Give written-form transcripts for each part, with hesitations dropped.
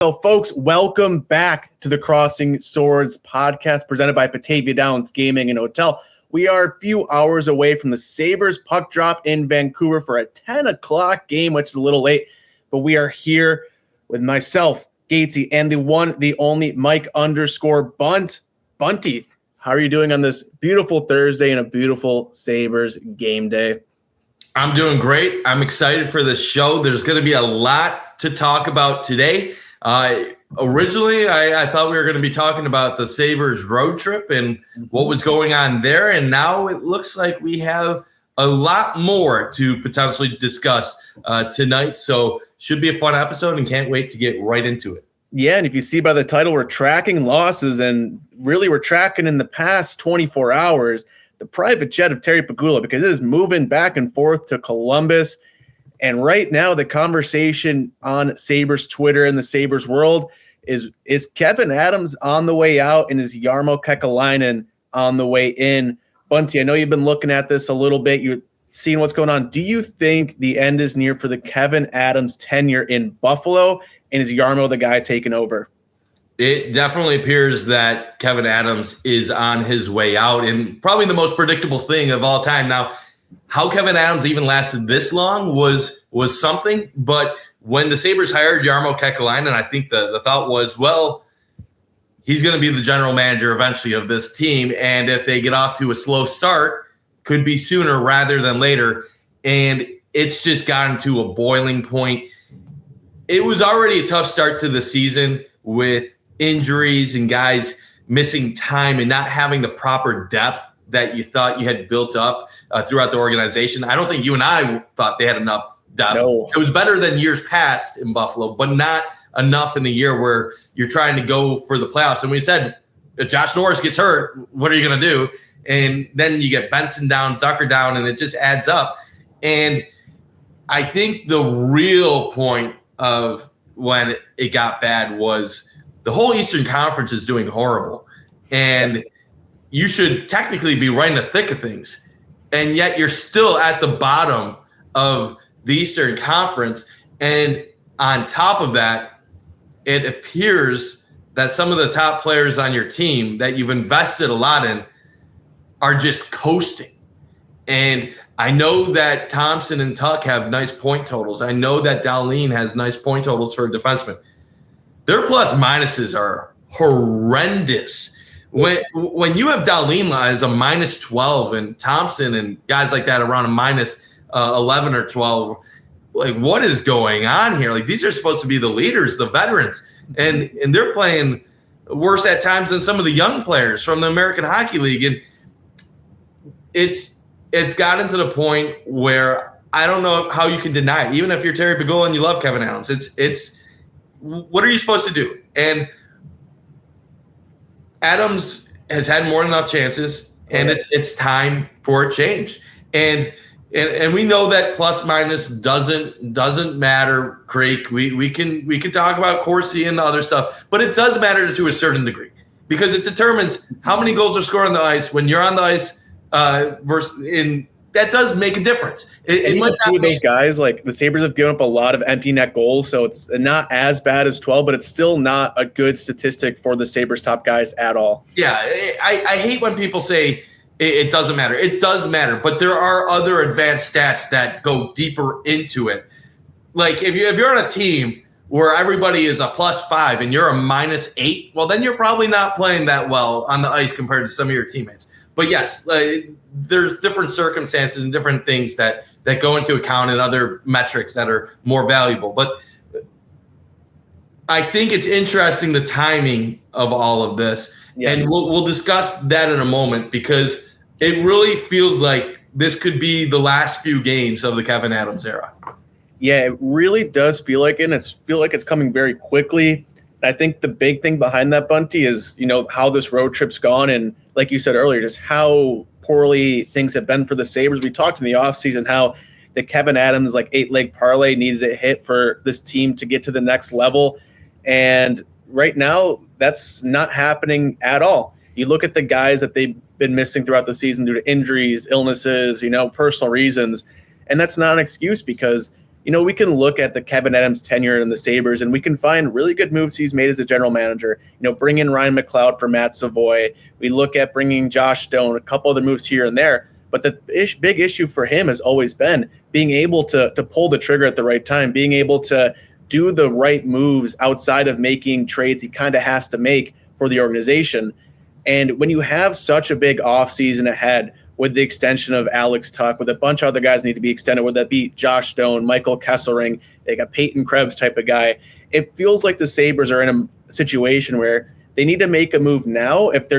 So, folks, welcome back to the Crossing Swords podcast presented by Batavia Downs Gaming and Hotel. We are a few hours away from the Sabres puck drop in Vancouver for a 10 o'clock game, which is a little late, but we are here with myself, Gatesy, and the one, the only Mike_Bundt. Bunty, how are you doing on this beautiful Thursday and a beautiful Sabres game day? I'm doing great. I'm excited for this show. There's going to be a lot to talk about today. Originally, I thought we were going to be talking about the Sabres road trip and what was going on there. And now it looks like we have a lot more to potentially discuss tonight. So should be a fun episode and can't wait to get right into it. Yeah, and if you see by the title, we're tracking losses, and really we're tracking in the past 24 hours the private jet of Terry Pegula, because it is moving back and forth to Columbus. And right now, the conversation on Sabres Twitter and the Sabres world is Kevyn Adams on the way out and is Jarmo Kekalainen on the way in? Bunty, I know you've been looking at this a little bit. You're seeing what's going on. Do you think the end is near for the Kevyn Adams tenure in Buffalo? And is Jarmo the guy taking over? It definitely appears that Kevyn Adams is on his way out, and probably the most predictable thing of all time. Now, how Kevyn Adams even lasted this long was something, but when the Sabres hired Jarmo Kekalainen, I think the thought was, well, he's going to be the general manager eventually of this team, and if they get off to a slow start, could be sooner rather than later, and it's just gotten to a boiling point. It was already a tough start to the season with injuries and guys missing time and not having the proper depth that you thought you had built up throughout the organization. I don't think you and I thought they had enough depth. No. It was better than years past in Buffalo, but not enough in the year where you're trying to go for the playoffs. And we said, if Josh Norris gets hurt, what are you going to do? And then you get Benson down, Zucker down, and it just adds up. And I think the real point of when it got bad was the whole Eastern Conference is doing horrible. And you should technically be right in the thick of things. And yet you're still at the bottom of the Eastern Conference. And on top of that, it appears that some of the top players on your team that you've invested a lot in are just coasting. And I know that Thompson and Tuck have nice point totals. I know that Dahlin has nice point totals for a defenseman. Their plus minuses are horrendous. When you have Dahlin as a minus 12 and Thompson and guys like that around a minus 11 or 12, like, what is going on here? Like, these are supposed to be the leaders, the veterans, and they're playing worse at times than some of the young players from the American Hockey League. And it's gotten to the point where I don't know how you can deny it. Even if you're Terry Pegula and you love Kevyn Adams, it's what are you supposed to do? And Adams has had more than enough chances, and it's time for a change. And we know that plus minus doesn't matter, Creek. We can talk about Corsi and other stuff, but it does matter to a certain degree because it determines how many goals are scored on the ice when you're on the ice. That does make a difference. It might two of those guys, like the Sabres have given up a lot of empty net goals, so it's not as bad as 12, but it's still not a good statistic for the Sabres top guys at all. Yeah, I hate when people say it doesn't matter. It does matter, but there are other advanced stats that go deeper into it. Like if you're on a team where everybody is a +5 and you're a -8, well, then you're probably not playing that well on the ice compared to some of your teammates. But yes, there's different circumstances and different things that go into account and other metrics that are more valuable. But I think it's interesting the timing of all of this. Yeah. And we'll discuss that in a moment because it really feels like this could be the last few games of the Kevyn Adams era. Yeah, it really does feel like it. And feel like it's coming very quickly. I think the big thing behind that, Bunty, is, how this road trip's gone. And like you said earlier, just how poorly things have been for the Sabres. We talked in the offseason how the Kevyn Adams 8-leg parlay needed a hit for this team to get to the next level. And right now, that's not happening at all. You look at the guys that they've been missing throughout the season due to injuries, illnesses, personal reasons. And that's not an excuse because we can look at the Kevyn Adams tenure in the Sabres and we can find really good moves he's made as a general manager. Bring in Ryan McLeod for Matt Savoy. We look at bringing Josh Stone, a couple other moves here and there. But the big issue for him has always been being able to pull the trigger at the right time, being able to do the right moves outside of making trades he kind of has to make for the organization. And when you have such a big offseason ahead with the extension of Alex Tuch, with a bunch of other guys need to be extended, whether that be Josh Stone, Michael Kesselring, like a Peyton Krebs type of guy, it feels like the Sabres are in a situation where they need to make a move now if they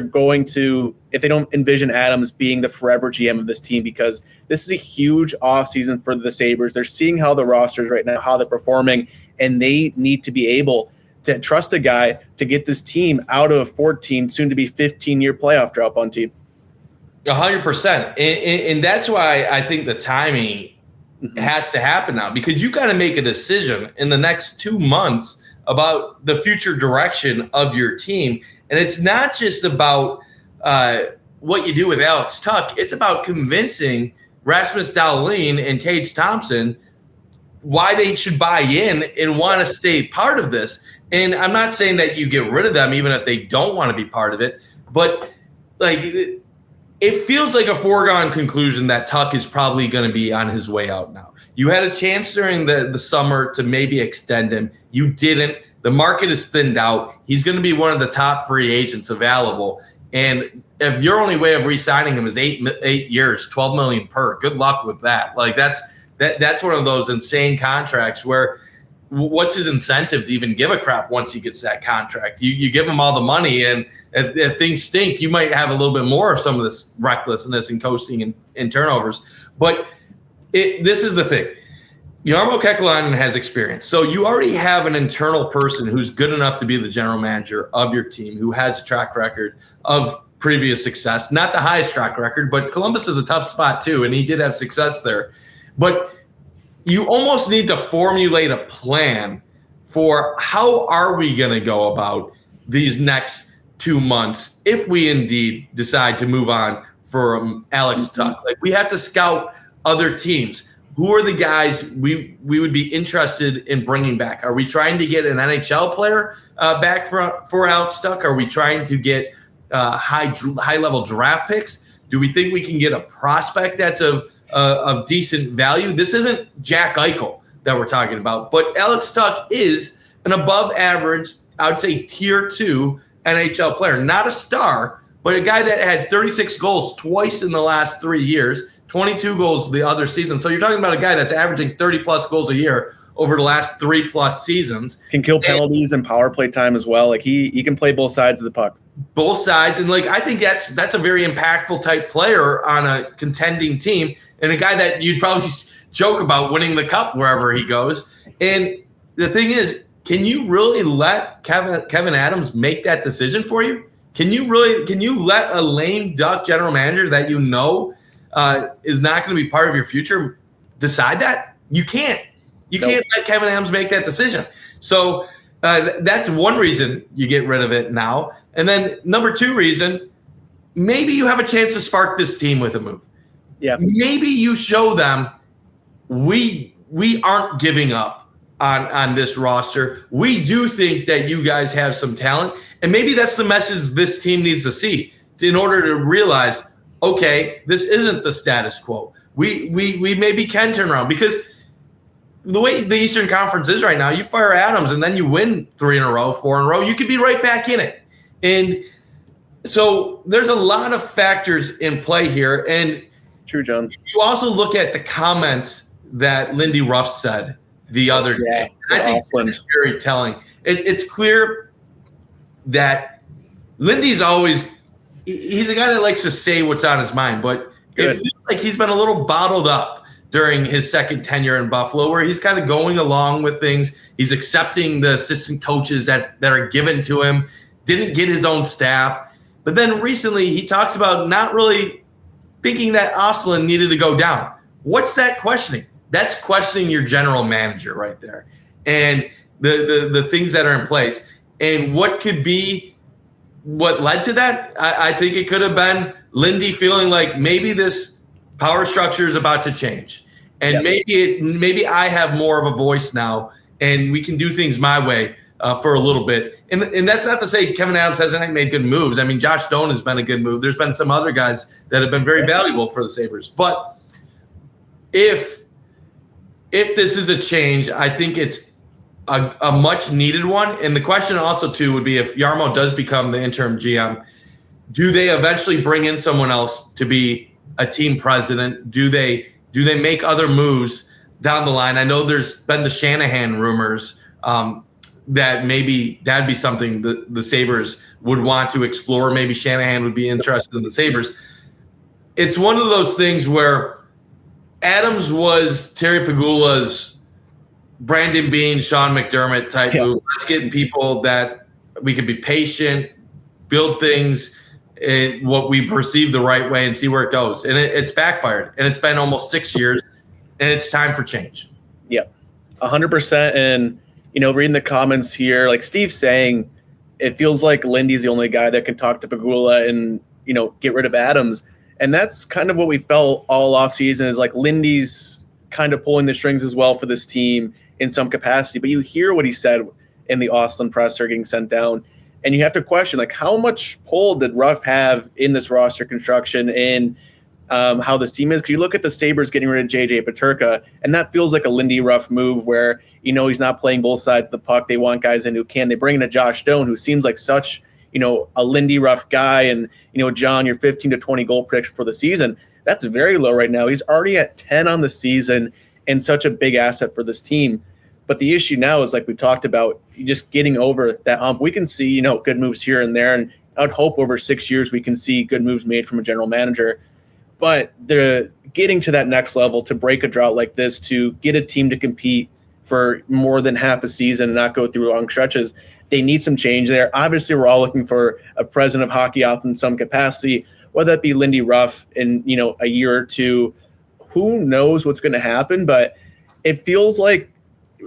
don't envision Adams being the forever GM of this team, because this is a huge offseason for the Sabres. They're seeing how the roster is right now, how they're performing, and they need to be able to trust a guy to get this team out of a 14, soon to be 15-year playoff drought, Bunty. 100%. And that's why I think the timing has to happen now, because you got to make a decision in the next 2 months about the future direction of your team. And it's not just about what you do with Alex Tuch. It's about convincing Rasmus Dahlin and Tage Thompson why they should buy in and want to stay part of this. And I'm not saying that you get rid of them even if they don't want to be part of it, but like it feels like a foregone conclusion that Tuch is probably going to be on his way out now. You had a chance during the summer to maybe extend him. You didn't. The market is thinned out. He's going to be one of the top free agents available. And if your only way of re-signing him is 8 years, $12 million per, good luck with that. Like that's one of those insane contracts where what's his incentive to even give a crap once he gets that contract? You give him all the money, and if things stink, you might have a little bit more of some of this recklessness and coasting and turnovers. But this is the thing. Jarmo Kekalainen has experience. So you already have an internal person who's good enough to be the general manager of your team, who has a track record of previous success. Not the highest track record, but Columbus is a tough spot too, and he did have success there. But you almost need to formulate a plan for how are we going to go about these next 2 months if we indeed decide to move on from Alex Tuch. Like, we have to scout other teams. Who are the guys we would be interested in bringing back? Are we trying to get an NHL player back for Alex Tuch? Are we trying to get high-level draft picks? Do we think we can get a prospect that's of decent value? This isn't Jack Eichel that we're talking about, but Alex Tuch is an above-average, I would say tier 2 NHL player. Not a star, but a guy that had 36 goals twice in the last 3 years, 22 goals the other season. So you're talking about a guy that's averaging 30-plus goals a year over the last 3+ seasons. Can kill penalties and power play time as well. Like he can play both sides of the puck. Both sides. And like I think that's a very impactful type player on a contending team, and a guy that you'd probably joke about winning the cup wherever he goes. And the thing is, can you really let Kevyn Adams make that decision for you? Can you let a lame duck general manager that you know is not going to be part of your future decide that? You can't. You can't let Kevyn Adams make that decision. So that's one reason you get rid of it now. And then number 2 reason, maybe you have a chance to spark this team with a move. Yeah. Maybe you show them we aren't giving up on this roster. We do think that you guys have some talent. And maybe that's the message this team needs to see in order to realize, okay, this isn't the status quo. We maybe can turn around, because the way the Eastern Conference is right now, you fire Adams and then you win 3 in a row, 4 in a row, you could be right back in it. And so there's a lot of factors in play here. And it's true, John. You also look at the comments that Lindy Ruff said the other day. I think it's very telling. It's clear that Lindy's always – he's a guy that likes to say what's on his mind, but it feels like he's been a little bottled up during his second tenure in Buffalo, where he's kind of going along with things. He's accepting the assistant coaches that are given to him, didn't get his own staff. But then recently he talks about not really thinking that Ostlund needed to go down. What's that questioning? That's questioning your general manager right there, and the things that are in place. And what could be what led to that? I think it could have been Lindy feeling like maybe this power structure is about to change. And maybe I have more of a voice now, and we can do things my way for a little bit. And that's not to say Kevyn Adams hasn't made good moves. I mean, Josh Stone has been a good move. There's been some other guys that have been very valuable for the Sabres. But if this is a change, I think it's a much needed one. And the question also, too, would be if Jarmo does become the interim GM, do they eventually bring in someone else to be a team president? Do they make other moves down the line? I know there's been the Shanahan rumors that maybe that'd be something the Sabres would want to explore. Maybe Shanahan would be interested in the Sabres. It's one of those things where Adams was Terry Pegula's Brandon Beane, Sean McDermott type move. Let's get people that we can be patient, build things in what we perceive the right way and see where it goes. And it's backfired. And it's been almost 6 years, and it's time for change. Yeah, 100%. And, reading the comments here, like Steve's saying, it feels like Lindy's the only guy that can talk to Pegula and, get rid of Adams. And that's kind of what we felt all offseason is like Lindy's kind of pulling the strings as well for this team in some capacity. But you hear what he said in the Austin presser getting sent down. And you have to question, like, how much pull did Ruff have in this roster construction and how this team is? Because you look at the Sabres getting rid of J.J. Peterka, and that feels like a Lindy Ruff move where, he's not playing both sides of the puck. They want guys in who can. They bring in a Josh Stone, who seems like such, a Lindy Ruff guy. And, John, your 15 to 20 goal prediction for the season, that's very low right now. He's already at 10 on the season and such a big asset for this team. But the issue now is, like we talked about, just getting over that hump. We can see, good moves here and there. And I would hope over 6 years we can see good moves made from a general manager. But they're getting to that next level to break a drought like this, to get a team to compete for more than half a season and not go through long stretches. They need some change there. Obviously, we're all looking for a president of hockey ops in some capacity, whether that be Lindy Ruff in, a year or two. Who knows what's going to happen? But it feels like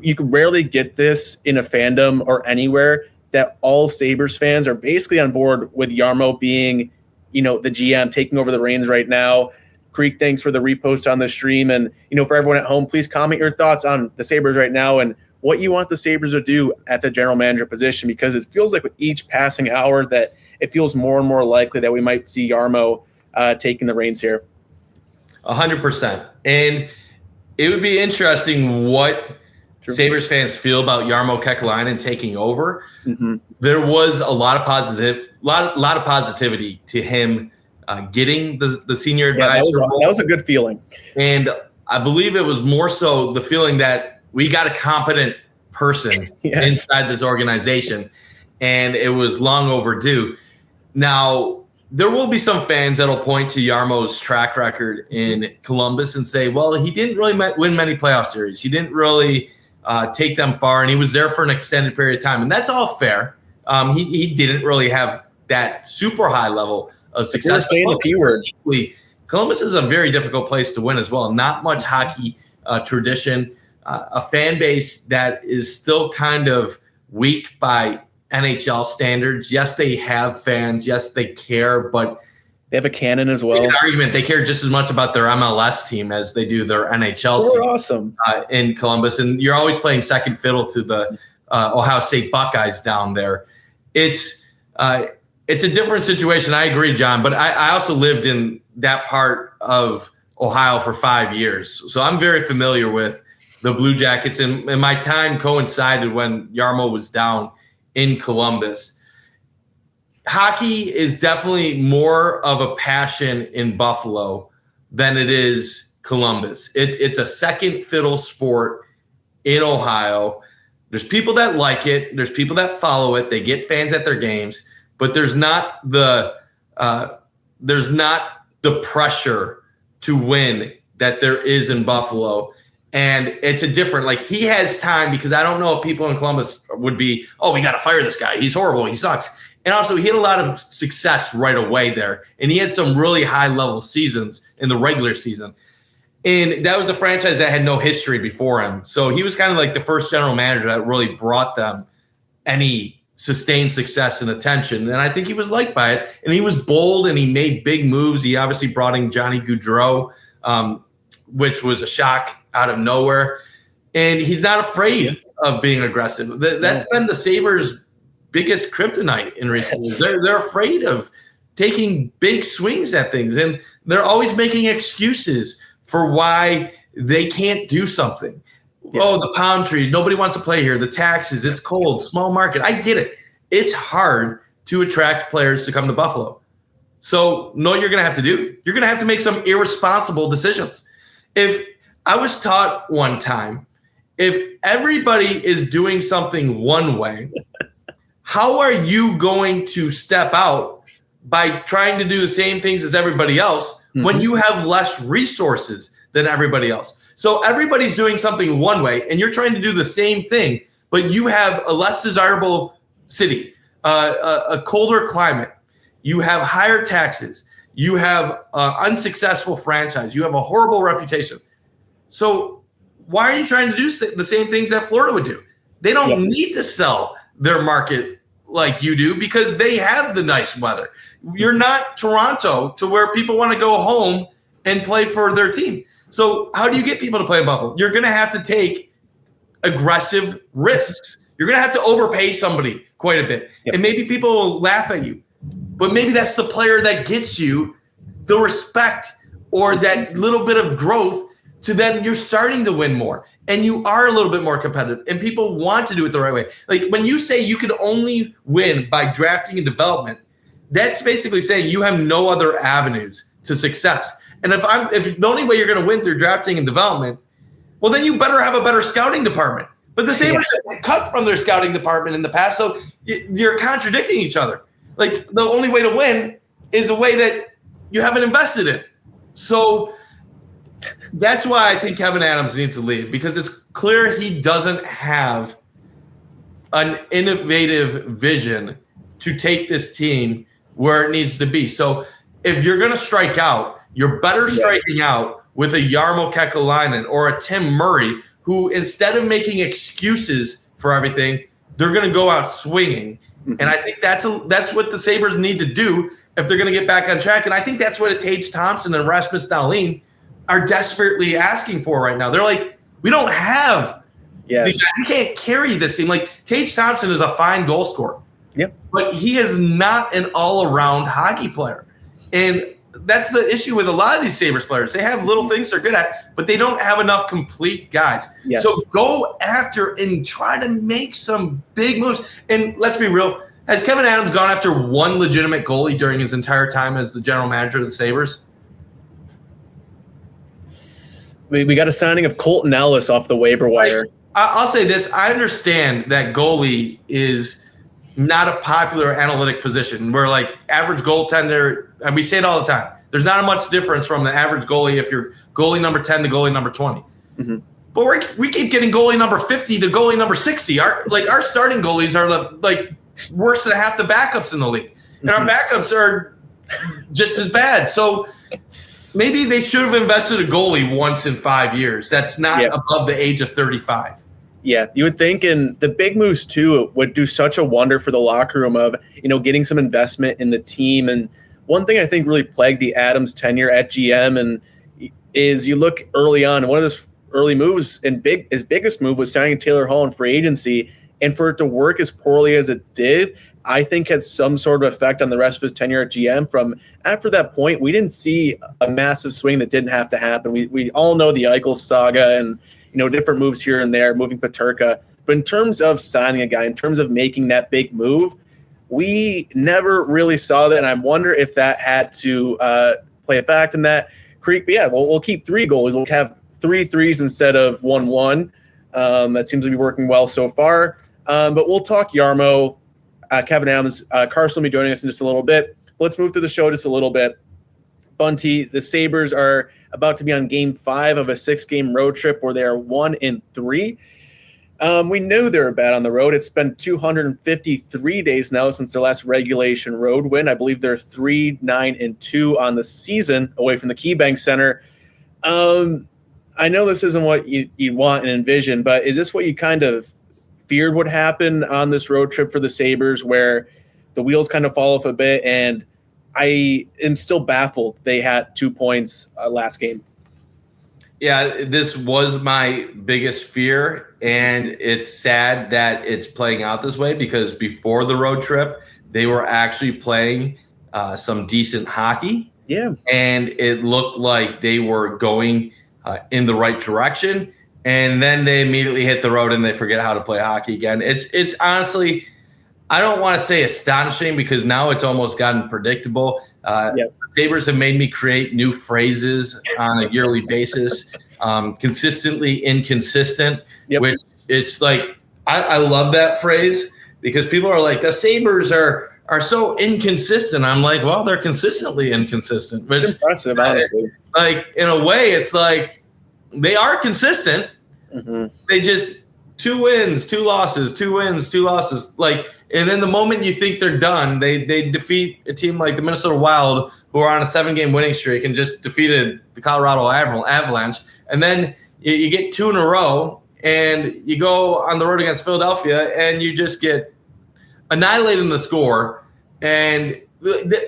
you could rarely get this in a fandom or anywhere that all Sabres fans are basically on board with Jarmo being, the GM, taking over the reins right now. Creek, thanks for the repost on the stream. And, for everyone at home, please comment your thoughts on the Sabres right now and what you want the Sabres to do at the general manager position, because it feels like with each passing hour that it feels more and more likely that we might see Jarmo taking the reins here. 100%. And it would be interesting what Sabres fans feel about Jarmo Kekalainen taking over. Mm-hmm. There was a lot of positivity to him getting the senior advisor. That was a good feeling. And I believe it was more so the feeling that we got a competent person inside this organization, and it was long overdue. Now, there will be some fans that'll point to Jarmo's track record in Columbus and say, well, he didn't really win many playoff series. He didn't really take them far, and he was there for an extended period of time. And that's all fair. He didn't really have that super high level of success. Saying the P word. Columbus is a very difficult place to win as well. Not much hockey tradition, a fan base that is still kind of weak by NHL standards. Yes, they have fans. Yes, they care, but they have a cannon as well. An argument. They care just as much about their MLS team as they do their NHL team. Awesome in Columbus, and you're always playing second fiddle to the Ohio State Buckeyes down there. It's a different situation. I agree, John, but I also lived in that part of Ohio for 5 years, so I'm very familiar with the Blue Jackets, and my time coincided when Jarmo was down in Columbus. Hockey is definitely more of a passion in Buffalo than it is Columbus. It's a second fiddle sport in Ohio. There's people that like it. There's people that follow it. They get fans at their games, but there's not the pressure to win that there is in Buffalo. And it's a different, like, he has time, because I don't know if people in Columbus would be, oh, we got to fire this guy. He's horrible. He sucks. And also, he had a lot of success right away there. And he had some really high-level seasons in the regular season. And that was a franchise that had no history before him. So he was kind of like the first general manager that really brought them any sustained success and attention. And I think he was liked by it. And he was bold, and he made big moves. He obviously brought in Johnny Gaudreau, which was a shock out of nowhere. And he's not afraid of being aggressive. That's been the Sabres' biggest kryptonite in recent years. They're afraid of taking big swings at things, and they're always making excuses for why they can't do something. Yes. Oh, the palm trees. Nobody wants to play here. The taxes. It's cold. Small market. I get it. It's hard to attract players to come to Buffalo. So know what you're going to have to do? You're going to have to make some irresponsible decisions. If I was taught one time, if everybody is doing something one way, how are you going to step out by trying to do the same things as everybody else when you have less resources than everybody else? So everybody's doing something one way, and you're trying to do the same thing, but you have a less desirable city, a colder climate. You have higher taxes. You have an unsuccessful franchise. You have a horrible reputation. So why are you trying to do the same things that Florida would do? They don't need to sell their market like you do because they have the nice weather. You're not Toronto to where people want to go home and play for their team. So how do you get people to play in Buffalo? You're going to have to take aggressive risks. You're going to have to overpay somebody quite a bit. And maybe people will laugh at you. But maybe that's the player that gets you the respect or that little bit of growth to then you're starting to win more and you are a little bit more competitive and people want to do it the right way. Like when you say you can only win by drafting and development, that's basically saying you have no other avenues to success. And if the only way you're going to win through drafting and development, well, then you better have a better scouting department. But the Sabres cut from their scouting department in the past, so you're contradicting each other. Like the only way to win is a way that you haven't invested in. So that's why I think Kevyn Adams needs to leave, because it's clear he doesn't have an innovative vision to take this team where it needs to be. So if you're going to strike out, you're better striking out with a Jarmo Kekalainen or a Tim Murray, who instead of making excuses for everything, they're going to go out swinging. And I think that's what the Sabres need to do if they're going to get back on track. And I think that's what Tage Thompson and Rasmus Dahlin are desperately asking for right now. They're like, we don't have these guys. We can't carry this team. Like Tage Thompson is a fine goal scorer. But he is not an all-around hockey player. And that's the issue with a lot of these Sabres players. They have little things they're good at, but they don't have enough complete guys. So go after and try to make some big moves. And let's be real. Has Kevyn Adams gone after one legitimate goalie during his entire time as the general manager of the Sabres? We got a signing of Colton Ellis off the waiver wire. I'll say this. I understand that goalie is not a popular analytic position where like average goaltender, and we say it all the time, there's not much difference from the average goalie if you're goalie number 10 to goalie number 20. But we keep getting goalie number 50 to goalie number 60. Our starting goalies are like worse than half the backups in the league. And our backups are just as bad. So maybe they should have invested a goalie once in 5 years. That's not above the age of 35. Yeah, you would think, and the big moves too would do such a wonder for the locker room of, getting some investment in the team. And one thing I think really plagued the Adams tenure at GM and is you look early on, one of his early moves and his biggest move was signing Taylor Hall in free agency, and for it to work as poorly as it did, I think had some sort of effect on the rest of his tenure at GM. From after that point, we didn't see a massive swing that didn't have to happen. We all know the Eichel saga and different moves here and there, moving Peterka. But in terms of signing a guy, in terms of making that big move, we never really saw that. And I wonder if that had to play a fact in that creek. But we'll keep three goalies. We'll have 3 threes instead of 1-1. That seems to be working well so far. But we'll talk Jarmo, Kevyn Adams. Carson will be joining us in just a little bit. Let's move through the show just a little bit. Bunty, the Sabres are about to be on game 5 of a 6-game road trip where they are 1-3. We knew they were bad on the road. It's been 253 days now since their last regulation road win. I believe they're 3-9-2 on the season away from the KeyBank Center. I know this isn't what you want and envision, but is this what you kind of feared would happen on this road trip for the Sabres, where the wheels kind of fall off a bit? And I am still baffled they had 2 points last game. Yeah, this was my biggest fear, and it's sad that it's playing out this way because before the road trip, they were actually playing some decent hockey. Yeah. And it looked like they were going in the right direction. And then they immediately hit the road and they forget how to play hockey again. It's honestly, I don't want to say astonishing because now it's almost gotten predictable. Sabres have made me create new phrases on a yearly basis, consistently inconsistent, which it's like, I love that phrase because people are like, the Sabres are so inconsistent. I'm like, well, they're consistently inconsistent. But it's impressive, honestly. Like, in a way, it's like they are consistent. Mm-hmm. They just 2 wins, 2 losses, 2 wins, 2 losses. Like, and then the moment you think they're done, they defeat a team like the Minnesota Wild, who are on a 7-game winning streak and just defeated the Colorado Avalanche. And then you get 2 in a row, and you go on the road against Philadelphia, and you just get annihilated in the score. And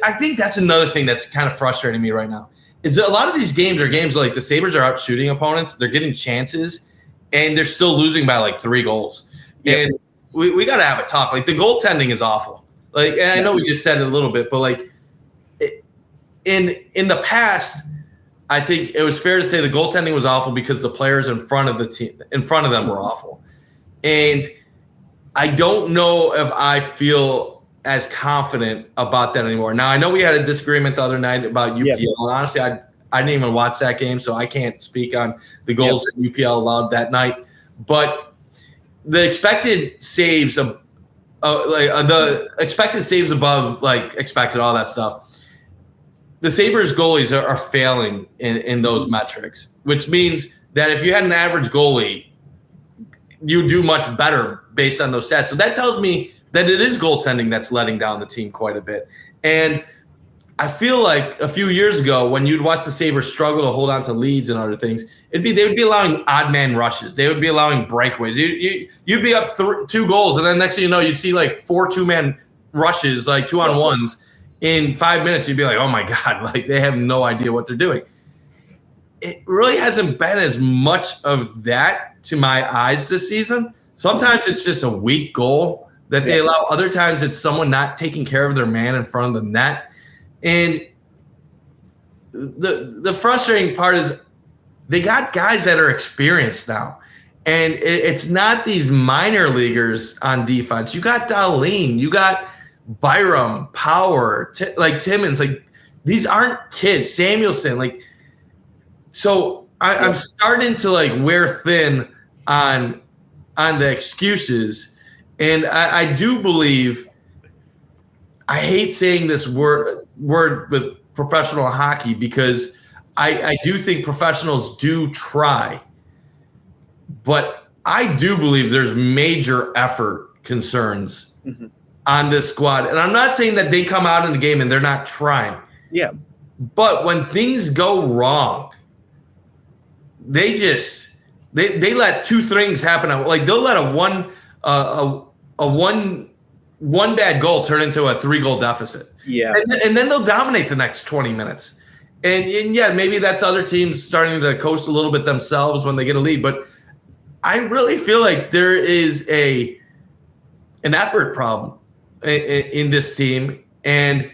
I think that's another thing that's kind of frustrating me right now is that a lot of these games are games like the Sabres are out shooting opponents. They're getting chances and they're still losing by like 3 goals. Yep. And we got to have a talk. Like the goaltending is awful. Like, and I know we just said it a little bit, but like in the past, I think it was fair to say the goaltending was awful because the players in front of the team, in front of them were awful. And I don't know if I feel as confident about that anymore. Now, I know we had a disagreement the other night about UPL. And honestly, I didn't even watch that game, so I can't speak on the goals that UPL allowed that night. But the expected saves of the expected saves above like expected, all that stuff. The Sabres goalies are failing in those metrics, which means that if you had an average goalie, you do much better based on those stats. So that tells me that it is goaltending that's letting down the team quite a bit. And I feel like a few years ago when you'd watch the Sabres struggle to hold on to leads and other things, they would be allowing odd man rushes. They would be allowing breakaways. You'd be up 2 goals, and then next thing you know, you'd see like 4 2-man rushes, like 2-on-1s in 5 minutes. You'd be like, oh my God, like they have no idea what they're doing. It really hasn't been as much of that to my eyes this season. Sometimes it's just a weak goal that they allow. Other times it's someone not taking care of their man in front of the net. And the frustrating part is they got guys that are experienced now. And it's not these minor leaguers on defense. You got Dahlin, you got Byram, Power, like Timmins. Like these aren't kids. Samuelson, like so I'm starting to like wear thin on the excuses. And I do believe, I hate saying this word with professional hockey because I do think professionals do try, but I do believe there's major effort concerns on this squad. And I'm not saying that they come out in the game and they're not trying. Yeah. But when things go wrong, they let 2 things happen. Like they'll let a one bad goal turn into a 3-goal deficit. Yeah. And then they'll dominate the next 20 minutes. And yeah, maybe that's other teams starting to coast a little bit themselves when they get a lead. But I really feel like there is an effort problem in this team. And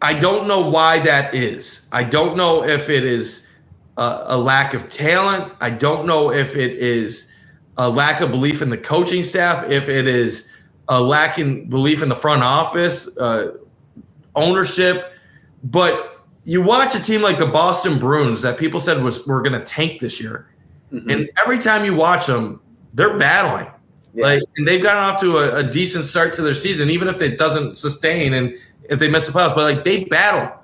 I don't know why that is. I don't know if it is a lack of talent. I don't know if it is a lack of belief in the coaching staff, if it is a lack in belief in the front office, ownership. But you watch a team like the Boston Bruins that people said were going to tank this year. Mm-hmm. And every time you watch them, they're battling. Yeah. Like, and they've gotten off to a decent start to their season, even if it doesn't sustain and if they miss the playoffs. But, like, they battle.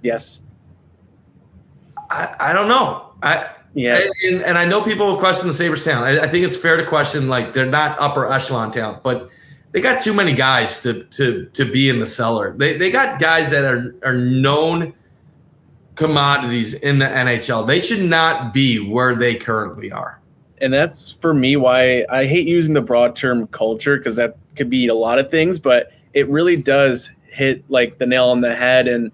Yes. I don't know. And I know people will question the Sabres talent. I think it's fair to question, like, they're not upper echelon talent, but they got too many guys to be in the cellar. They got guys that are known commodities in the NHL. They should not be where they currently are. And that's, for me, why I hate using the broad term culture, because that could be a lot of things, but it really does hit, like, the nail on the head. And,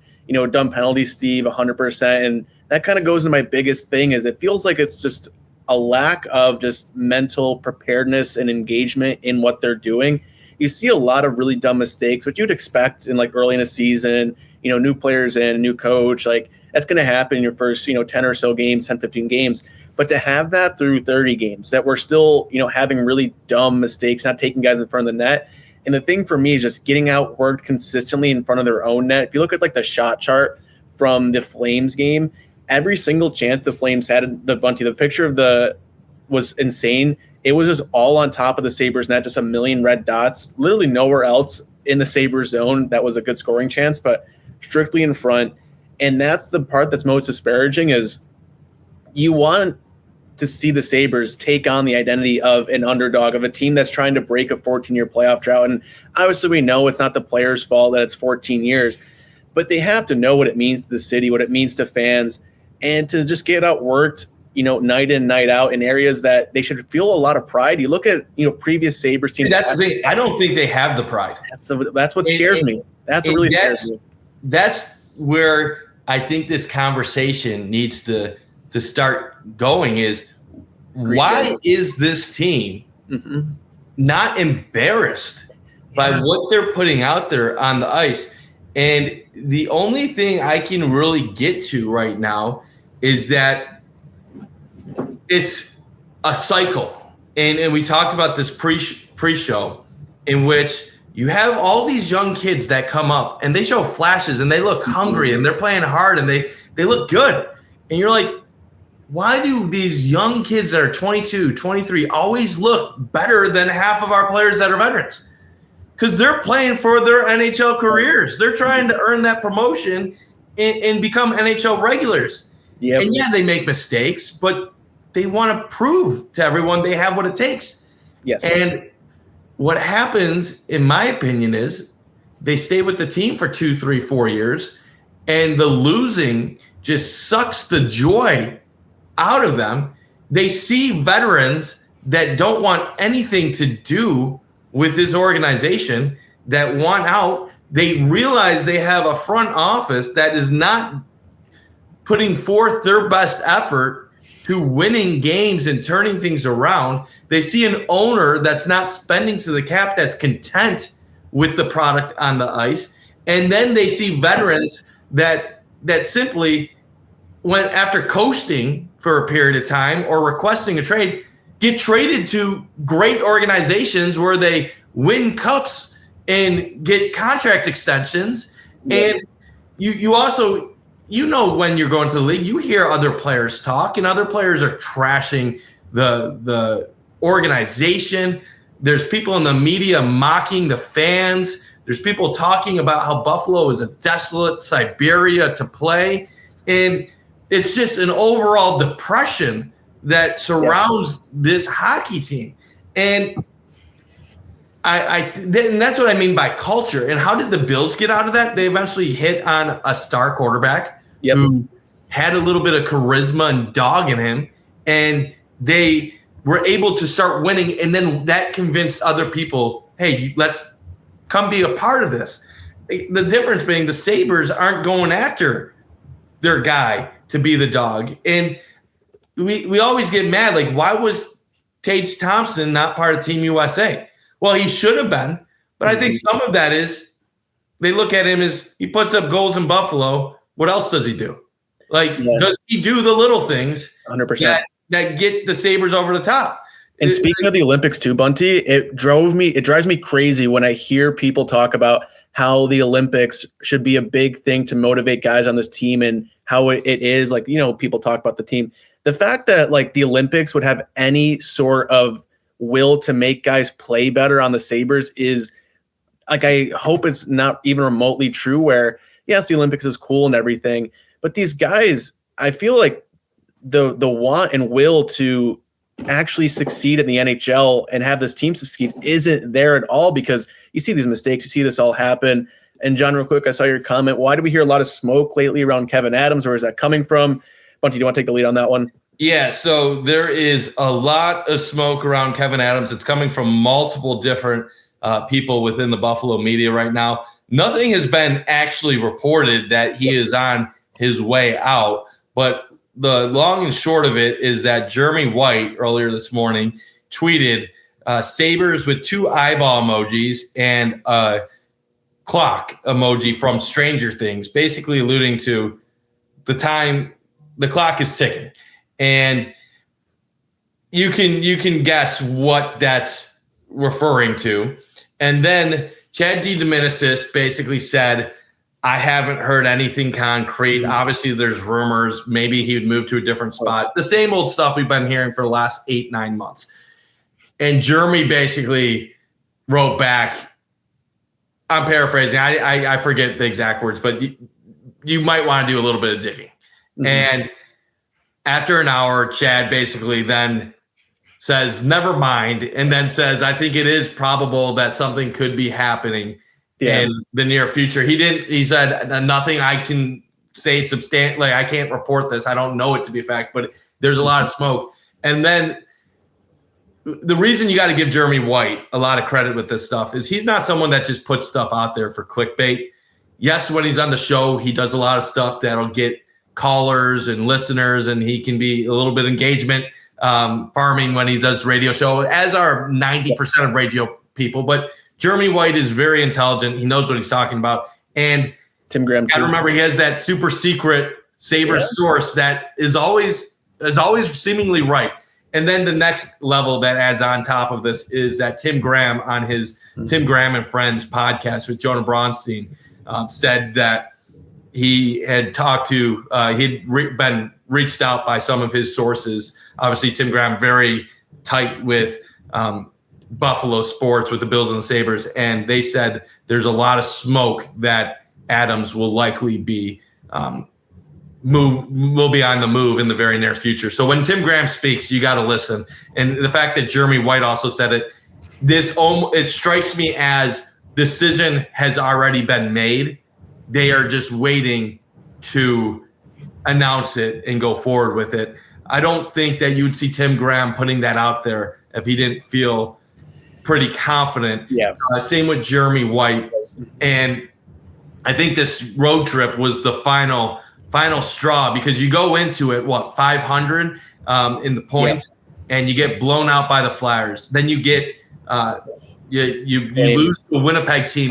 dumb penalty, Steve, 100%. And that kind of goes into my biggest thing is it feels like it's just a lack of just mental preparedness and engagement in what they're doing. You see a lot of really dumb mistakes, which you'd expect in like early in a season, new players in, new coach, like that's going to happen in your first, 10 or so games, 10, 15 games. But to have that through 30 games that we're still, having really dumb mistakes, not taking guys in front of the net. And the thing for me is just getting outworked consistently in front of their own net. If you look at like the shot chart from the Flames game, every single chance the Flames had, the picture of was insane. It was just all on top of the Sabres net, just a million red dots, literally nowhere else in the Sabres zone that was a good scoring chance, but strictly in front. And that's the part that's most disparaging is you want to see the Sabres take on the identity of an underdog, of a team that's trying to break a 14-year playoff drought. And obviously we know it's not the players' fault that it's 14 years, but they have to know what it means to the city, what it means to fans, and to just get outworked, night in, night out in areas that they should feel a lot of pride. You look at, previous Sabres teams. That's the thing. I don't think they have the pride. That's what scares me. That's what really scares me. That's where I think this conversation needs to start going is why is this team not embarrassed by what they're putting out there on the ice? And the only thing I can really get to right now is that it's a cycle. And we talked about this pre-show in which you have all these young kids that come up and they show flashes and they look hungry and they're playing hard and they look good. And you're like, why do these young kids that are 22, 23 always look better than half of our players that are veterans? Because they're playing for their NHL careers. They're trying to earn that promotion and become NHL regulars. Yep. And yeah, they make mistakes, but they want to prove to everyone they have what it takes. Yes. And what happens, in my opinion, is they stay with the team for 2, 3, 4 years, and the losing just sucks the joy out of them. They see veterans that don't want anything to do with this organization, that want out. They realize they have a front office that is not putting forth their best effort to winning games and turning things around. They see an owner that's not spending to the cap, that's content with the product on the ice. And then they see veterans that simply went after coasting for a period of time or requesting a trade, get traded to great organizations where they win cups and get contract extensions. Yeah. And you also, when you're going to the league, you hear other players talk, and other players are trashing the organization. There's people in the media mocking the fans. There's people talking about how Buffalo is a desolate Siberia to play. And it's just an overall depression that surrounds this hockey team. And and that's what I mean by culture. And how did the Bills get out of that? They eventually hit on a star quarterback who had a little bit of charisma and dog in him, and they were able to start winning. And then that convinced other people, hey, let's come be a part of this. The difference being the Sabres aren't going after their guy to be the dog. And we always get mad, like, why was Tage Thompson not part of Team USA? Well, he should have been, but I think some of that is they look at him as he puts up goals in Buffalo. What else does he do? Like, does he do the little things 100% that get the Sabres over the top? And speaking of the Olympics too, Bunty, it drives me crazy when I hear people talk about how the Olympics should be a big thing to motivate guys on this team and how it is. Like, people talk about the team. The fact that like the Olympics would have any sort of will to make guys play better on the Sabres is like, I hope it's not even remotely true, where yes, the Olympics is cool and everything, but these guys, I feel like the want and will to actually succeed in the NHL and have this team succeed isn't there at all, because you see these mistakes, you see this all happen. And John, real quick, I saw your comment. Why do we hear a lot of smoke lately around Kevyn Adams? Where is that coming from? Bunty, do you want to take the lead on that one? Yeah, so there is a lot of smoke around Kevyn Adams. It's coming from multiple different people within the Buffalo media right now. Nothing has been actually reported that he is on his way out, But the long and short of it is that Jeremy White earlier this morning tweeted Sabres with 2 eyeball emojis and a clock emoji from Stranger Things, basically alluding to the clock is ticking. And you can guess what that's referring to. And then Chad DiDomenicis basically said, I haven't heard anything concrete. Obviously, there's rumors. Maybe he would move to a different spot. The same old stuff we've been hearing for the last 8-9 months. And Jeremy basically wrote back, I'm paraphrasing. I forget the exact words, but you might want to do a little bit of digging. Mm-hmm. And after an hour, Chad basically then says, never mind, and then says, I think it is probable that something could be happening in the near future. He said, nothing I can say substantially. I can't report this. I don't know it to be a fact, but there's a lot of smoke. And then the reason you got to give Jeremy White a lot of credit with this stuff is he's not someone that just puts stuff out there for clickbait. Yes, when he's on the show, he does a lot of stuff that'll get callers and listeners, and he can be a little bit engagement farming when he does radio show, as are 90% of radio people. But Jeremy White is very intelligent. He knows what he's talking about. And Tim Graham, I remember he has that super secret Sabres source that is always seemingly right. And then the next level that adds on top of this is that Tim Graham on his Tim Graham and Friends podcast with Jonah Bronstein said that he had talked to been reached out by some of his sources. Obviously, Tim Graham very tight with Buffalo sports with the Bills and the Sabres, and they said there's a lot of smoke that Adams will likely be will be on the move in the very near future. So when Tim Graham speaks, you got to listen. And the fact that Jeremy White also said it, it strikes me as decision has already been made. They are just waiting to announce it and go forward with it. I don't think that you'd see Tim Graham putting that out there if he didn't feel pretty confident. Yeah. Same with Jeremy White. And I think this road trip was the final straw, because you go into it, 500 in the points, and you get blown out by the Flyers. Then you get you lose to a Winnipeg team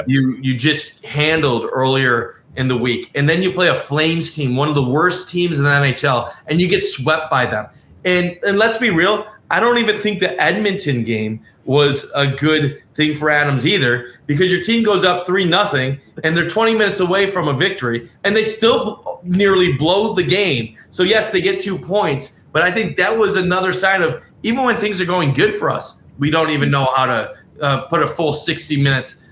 you just handled earlier in the week. And then you play a Flames team, one of the worst teams in the NHL, and you get swept by them. And let's be real, I don't even think the Edmonton game was a good thing for Adams either, because your team goes up 3-0 and they're 20 minutes away from a victory and they still nearly blow the game. So yes, they get 2 points, but I think that was another sign of, even when things are going good for us, we don't even know how to put a full 60 minutes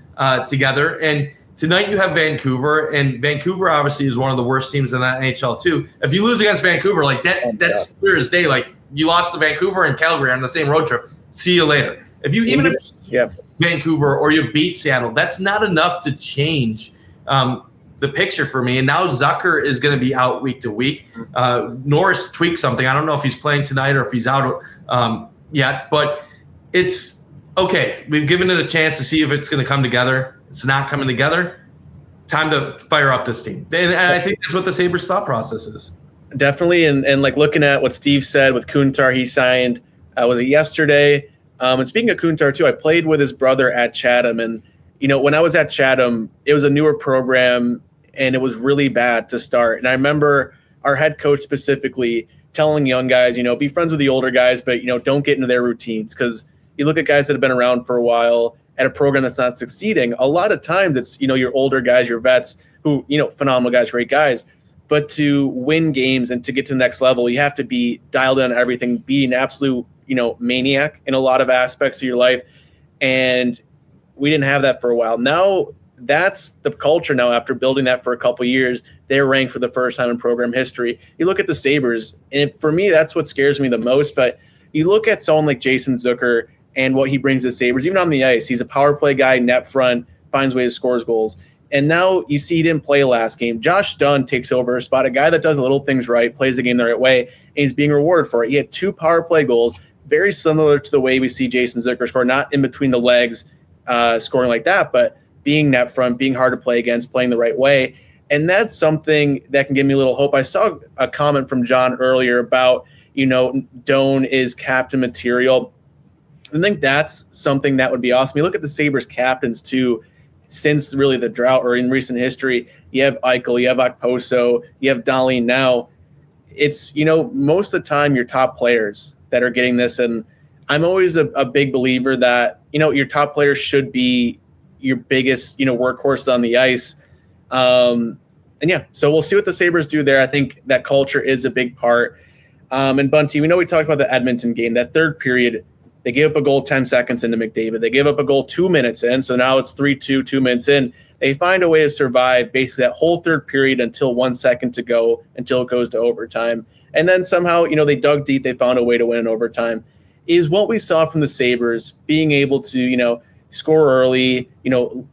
together. And tonight you have Vancouver, and Vancouver obviously is one of the worst teams in that NHL too. If you lose against Vancouver, like that's clear as day. Like, you lost to Vancouver and Calgary on the same road trip. See you later. If Vancouver or you beat Seattle, that's not enough to change the picture for me. And now Zucker is going to be out week to week. Norris tweaked something. I don't know if he's playing tonight or if he's out yet, but it's okay. We've given it a chance to see if it's going to come together. It's not coming together. Time to fire up this team. And I think that's what the Sabres thought process is. Definitely. And like looking at what Steve said with Kuntar, he signed, was it yesterday? And speaking of Kuntar too, I played with his brother at Chatham. And, when I was at Chatham, it was a newer program and it was really bad to start. And I remember our head coach specifically telling young guys, be friends with the older guys, but, don't get into their routines. Because you look at guys that have been around for a while at a program that's not succeeding. A lot of times it's, your older guys, your vets who, phenomenal guys, great guys. But to win games and to get to the next level, you have to be dialed in on everything, be an absolute, maniac in a lot of aspects of your life. And we didn't have that for a while. Now that's the culture now. After building that for a couple of years, they're ranked for the first time in program history. You look at the Sabres, and for me, that's what scares me the most. But you look at someone like Jason Zucker and what he brings to the Sabres, even on the ice. He's a power play guy, net front, finds ways to score goals. And now you see he didn't play last game. Josh Dunn takes over a spot, a guy that does the little things right, plays the game the right way, and he's being rewarded for it. He had 2 power play goals, very similar to the way we see Jason Zucker score, not in between the legs scoring like that, but being net front, being hard to play against, playing the right way. And that's something that can give me a little hope. I saw a comment from John earlier about, Doan is captain material. I think that's something that would be awesome. You look at the Sabres captains too, since really the drought or in recent history. You have Eichel, you have Okposo, you have Dahlin now. It's, most of the time your top players that are getting this. And I'm always a big believer that, your top players should be your biggest, workhorse on the ice. So we'll see what the Sabres do there. I think that culture is a big part. And Bunty, we talked about the Edmonton game, that third period, they gave up a goal 10 seconds into McDavid. They gave up a goal 2 minutes in. So now it's 3-2, 2 minutes in. They find a way to survive basically that whole third period until 1 second to go, until it goes to overtime. And then somehow, they dug deep. They found a way to win in overtime. Is what we saw from the Sabres being able to, score early.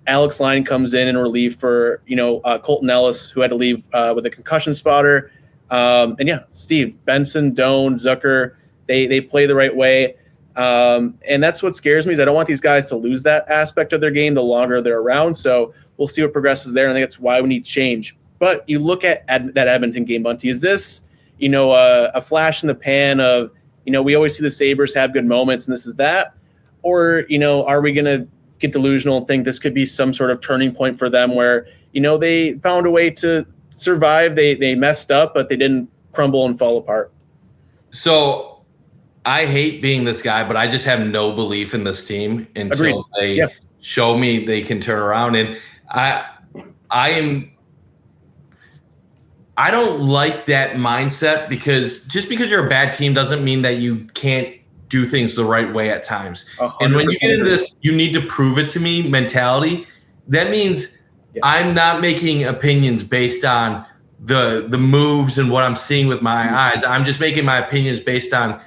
Alex Line comes in relief for, Colton Ellis, who had to leave with a concussion spotter. Steve, Benson, Doan, Zucker, they play the right way. And that's what scares me is I don't want these guys to lose that aspect of their game the longer they're around. So we'll see what progresses there. And I think that's why we need change. But you look at that Edmonton game, Bunty, is this, a flash in the pan of, we always see the Sabres have good moments and this is that? Or, are we going to get delusional and think this could be some sort of turning point for them where, they found a way to survive. They messed up, but they didn't crumble and fall apart. So I hate being this guy, but I just have no belief in this team until they show me they can turn around. And I don't like that mindset because just because you're a bad team doesn't mean that you can't do things the right way at times. And when you get into this, you need to prove it to me mentality. That means I'm not making opinions based on the moves and what I'm seeing with my eyes. I'm just making my opinions based on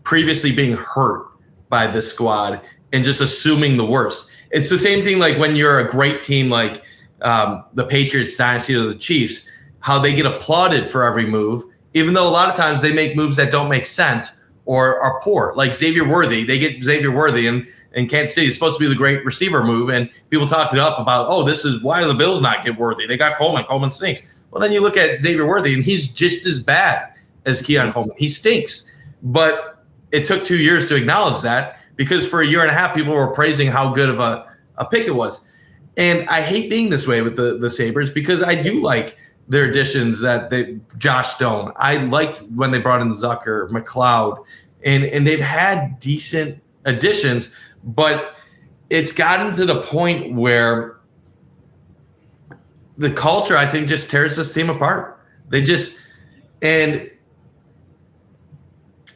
previously being hurt by this squad and just assuming the worst. It's the same thing like when you're a great team like the Patriots dynasty or the Chiefs, how they get applauded for every move, even though a lot of times they make moves that don't make sense or are poor. Like Xavier Worthy, they get Xavier Worthy in Kansas City. It's supposed to be the great receiver move, and people talked it up about, this is why the Bills not get Worthy. They got Coleman. Coleman stinks. Well, then you look at Xavier Worthy, and he's just as bad as Keon Coleman. He stinks. But it took 2 years to acknowledge that because for a year and a half, people were praising how good of a pick it was. And I hate being this way with the Sabres because I do like their additions Josh Doan. I liked when they brought in Zucker, McLeod, and they've had decent additions, but it's gotten to the point where the culture, I think, just tears this team apart. And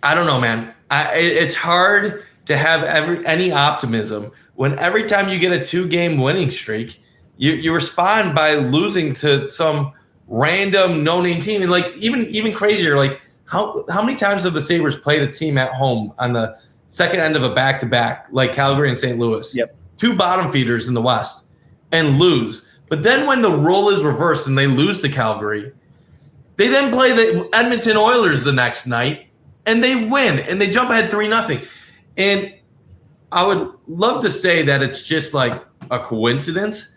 I don't know, man. It's hard to have any optimism when every time you get a 2-game winning streak, you respond by losing to some random no-name team. And like even crazier, like how many times have the Sabres played a team at home on the second end of a back-to-back like Calgary and St. Louis? Yep. 2 bottom feeders in the West and lose. But then when the role is reversed and they lose to Calgary, they then play the Edmonton Oilers the next night and they win and they jump ahead 3-0. And I would love to say that it's just like a coincidence,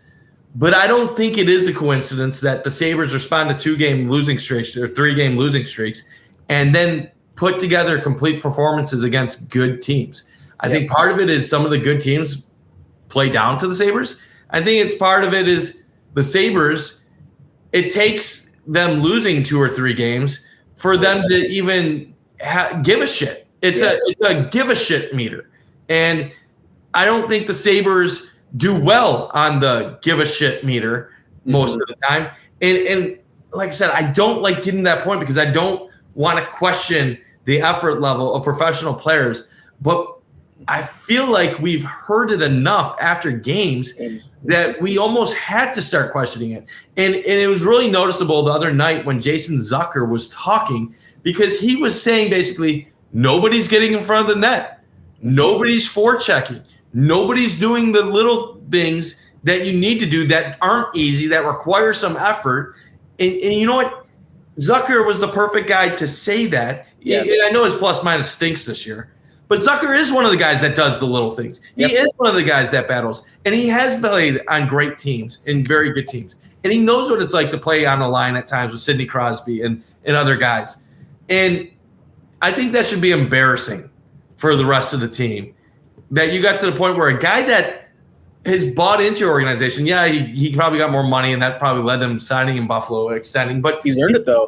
but I don't think it is a coincidence that the Sabres respond to 2-game losing streaks or 3-game losing streaks and then put together complete performances against good teams. I think part of it is some of the good teams play down to the Sabres. I think it's part of it is the Sabres, it takes them losing 2 or 3 games for them to even give a shit. It's a give a shit meter. And I don't think the Sabres do well on the give a shit meter most of the time. And like I said, I don't like getting to that point because I don't want to question the effort level of professional players. But I feel like we've heard it enough after games that we almost had to start questioning it. And it was really noticeable the other night when Jason Zucker was talking because he was saying basically nobody's getting in front of the net. Nobody's forechecking. Nobody's doing the little things that you need to do that aren't easy, that require some effort. And you know what? Zucker was the perfect guy to say that. Yes. And I know his plus minus stinks this year, But Zucker is one of the guys that does the little things. He is one of the guys that battles. And he has played on great teams and very good teams. And he knows what it's like to play on the line at times with Sidney Crosby and other guys. And I think that should be embarrassing for the rest of the team, that you got to the point where a guy that has bought into your organization, he probably got more money, and that probably led him signing in Buffalo, extending. But he's earned it, though.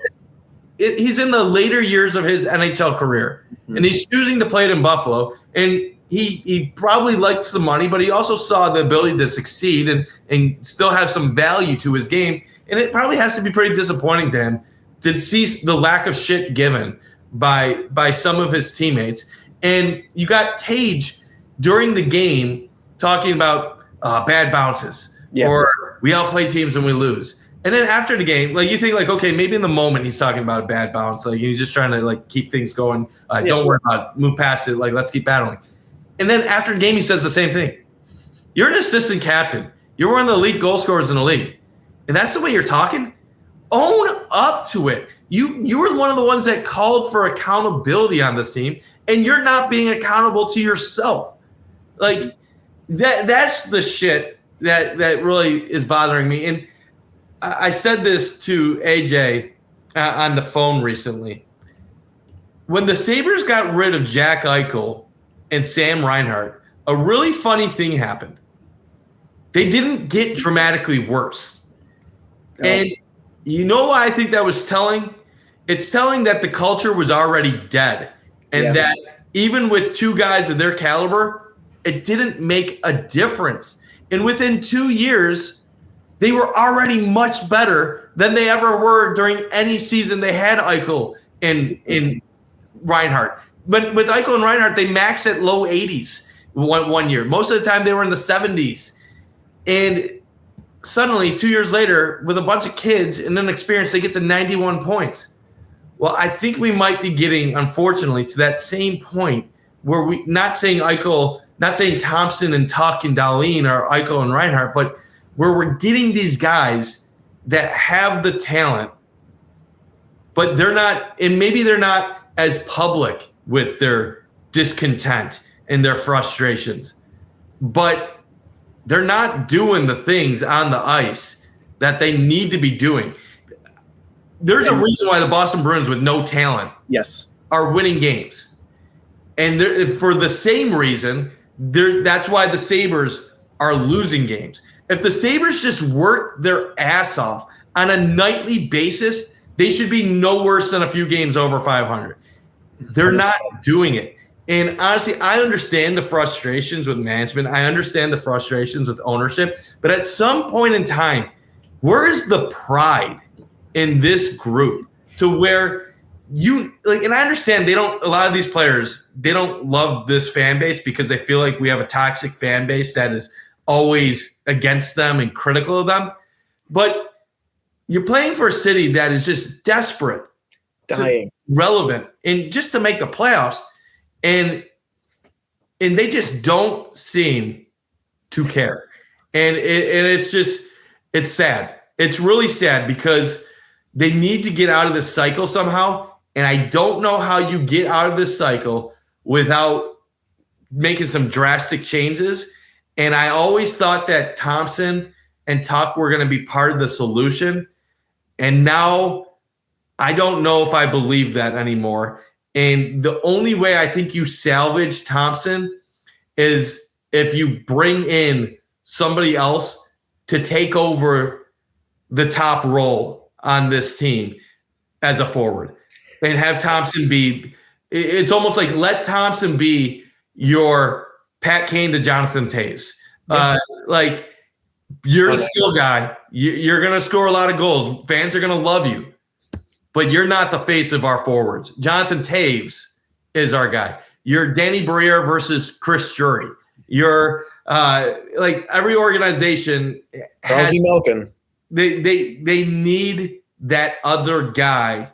He's in the later years of his NHL career, and he's choosing to play it in Buffalo. And he probably likes the money, but he also saw the ability to succeed and still have some value to his game. And it probably has to be pretty disappointing to him to see the lack of shit given by some of his teammates. And you got Tage during the game talking about bad bounces or we outplay teams when we lose. And then after the game, like you think like, okay, maybe in the moment he's talking about a bad bounce. Like he's just trying to like keep things going. Don't worry about it. Move past it. Like, let's keep battling. And then after the game, he says the same thing. You're an assistant captain. You're one of the elite goal scorers in the league. And that's the way you're talking? Own up to it. You were one of the ones that called for accountability on this team, and you're not being accountable to yourself. Like that's the shit that really is bothering me. And I said this to AJ on the phone recently. When the Sabres got rid of Jack Eichel and Sam Reinhart, a really funny thing happened. They didn't get dramatically worse. Oh. And you know why I think that was telling? It's telling that the culture was already dead, and that even with two guys of their caliber, it didn't make a difference. And within 2 years, they were already much better than they ever were during any season they had Eichel and Reinhart. But with Eichel and Reinhart, they maxed at low 80s one year. Most of the time, they were in the 70s. And suddenly, 2 years later, with a bunch of kids and inexperience, they get to 91 points. Well, I think we might be getting, unfortunately, to that same point where we not saying Eichel, not saying Thompson and Tuck and Dahlin are Eichel and Reinhart, but where we're getting these guys that have the talent, but they're not, and maybe they're not as public with their discontent and their frustrations, but they're not doing the things on the ice that they need to be doing. There's a reason why the Boston Bruins with no talent are winning games. And for the same reason, that's why the Sabres are losing games. If the Sabres just work their ass off on a nightly basis, they should be no worse than a few games over 500. They're not doing it. And honestly, I understand the frustrations with management. I understand the frustrations with ownership. But at some point in time, where is the pride in this group to where you like, and I understand a lot of these players, they don't love this fan base because they feel like we have a toxic fan base that is always against them and critical of them. But you're playing for a city that is just desperate, relevant, and just to make the playoffs. And they just don't seem to care. And it's sad. It's really sad because they need to get out of this cycle somehow. And I don't know how you get out of this cycle without making some drastic changes. And I always thought that Thompson and Tuck were going to be part of the solution. And now I don't know if I believe that anymore. And the only way I think you salvage Thompson is if you bring in somebody else to take over the top role on this team as a forward and have Thompson be – it's almost like let Thompson be your Pat Kane to Jonathan Toews. Like you're the skill guy. You're going to score a lot of goals. Fans are going to love you. But you're not the face of our forwards. Jonathan Toews is our guy. You're Danny Briere versus Chris Drury. You're like every organization has they need that other guy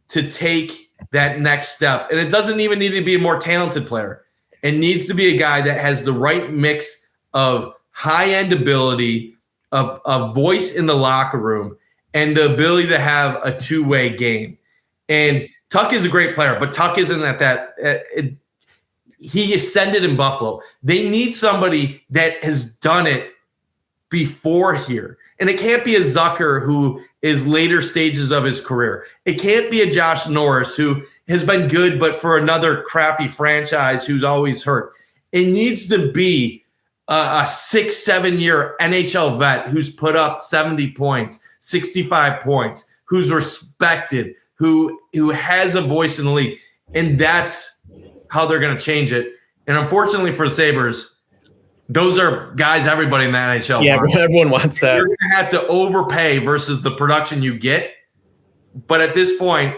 to take that next step. And it doesn't even need to be a more talented player. It needs to be a guy that has the right mix of high-end ability, of a voice in the locker room, and the ability to have a two-way game. And Tuck is a great player, but Tuck isn't at that. he ascended in Buffalo. They need somebody that has done it before here. And it can't be a Zucker who is later stages of his career. It can't be a Josh Norris who has been good, but for another crappy franchise who's always hurt. It needs to be a 6-7 year NHL vet who's put up 70 points, 65 points, who's respected, who has a voice in the league. And that's how they're going to change it. And unfortunately for the Sabres, those are guys everybody in the NHL wants. Everyone wants that. You're going to have to overpay versus the production you get. But at this point,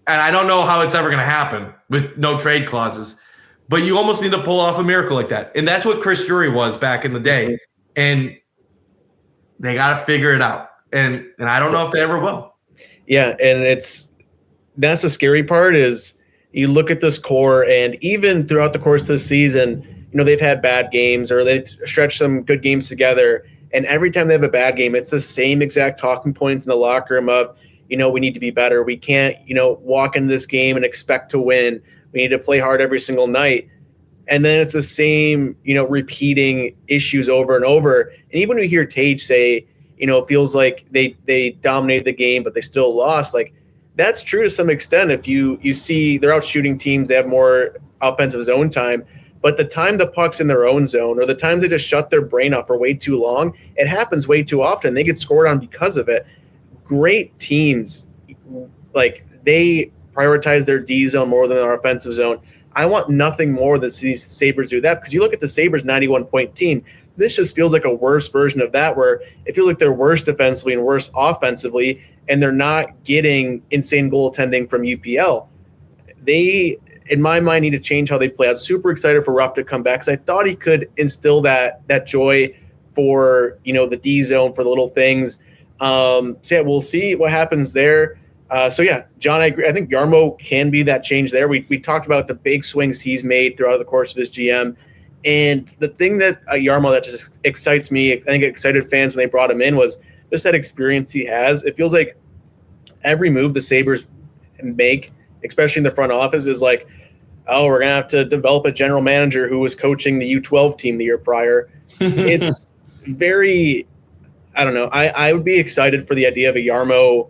and I don't know how it's ever going to happen with no trade clauses, but you almost need to pull off a miracle like that. And that's what Chris Drury was back in the day. And they got to figure it out. And I don't know if they ever will. Yeah, and that's the scary part is you look at this core, and even throughout the course of the season, they've had bad games or they've stretched some good games together. And every time they have a bad game, it's the same exact talking points in the locker room of, we need to be better. We can't, walk into this game and expect to win. We need to play hard every single night. And then it's the same, repeating issues over and over. And even when you hear Tage say, it feels like they dominated the game, but they still lost. Like, that's true to some extent. If you see they're out shooting teams, they have more offensive zone time. But the time the puck's in their own zone or the times they just shut their brain off for way too long, it happens way too often. They get scored on because of it. Great teams, like, they prioritize their D zone more than their offensive zone. I want nothing more than these Sabres do that, because you look at the Sabres 91-point team, this just feels like a worse version of that, where it feels like they're worse defensively and worse offensively, and they're not getting insane goaltending from UPL. They, in my mind, need to change how they play. I was super excited for Ruff to come back because I thought he could instill that joy for, the D zone, for the little things. So yeah, we'll see what happens there. John, I agree. I think Jarmo can be that change there. We talked about the big swings he's made throughout the course of his GM. And the thing that Jarmo that just excites me, I think it excited fans when they brought him in, was just that experience he has. It feels like every move the Sabres make, especially in the front office, is like, oh, we're going to have to develop a general manager who was coaching the U12 team the year prior. It's very, I don't know. I would be excited for the idea of a Jarmo.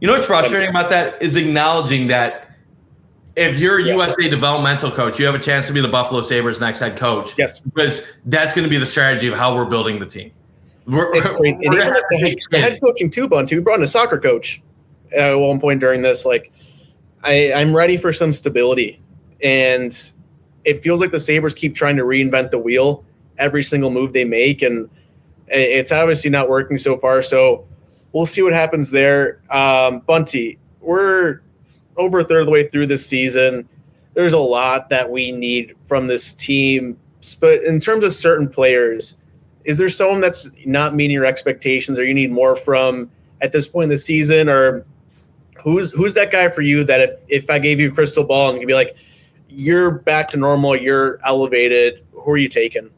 What's frustrating about that is acknowledging that if you're a USA developmental coach, you have a chance to be the Buffalo Sabres' next head coach. Yes. Because that's going to be the strategy of how we're building the team. It's crazy. And even the head coaching too, Bundt, we brought in a soccer coach at one point during this. Like, I'm ready for some stability. And it feels like the Sabres keep trying to reinvent the wheel every single move they make. And it's obviously not working so far. So we'll see what happens there. Bunty, we're over a third of the way through this season. There's a lot that we need from this team. But in terms of certain players, is there someone that's not meeting your expectations or you need more from at this point in the season? Or who's that guy for you that if I gave you a crystal ball and you'd be like, you're back to normal, you're elevated, who are you taking?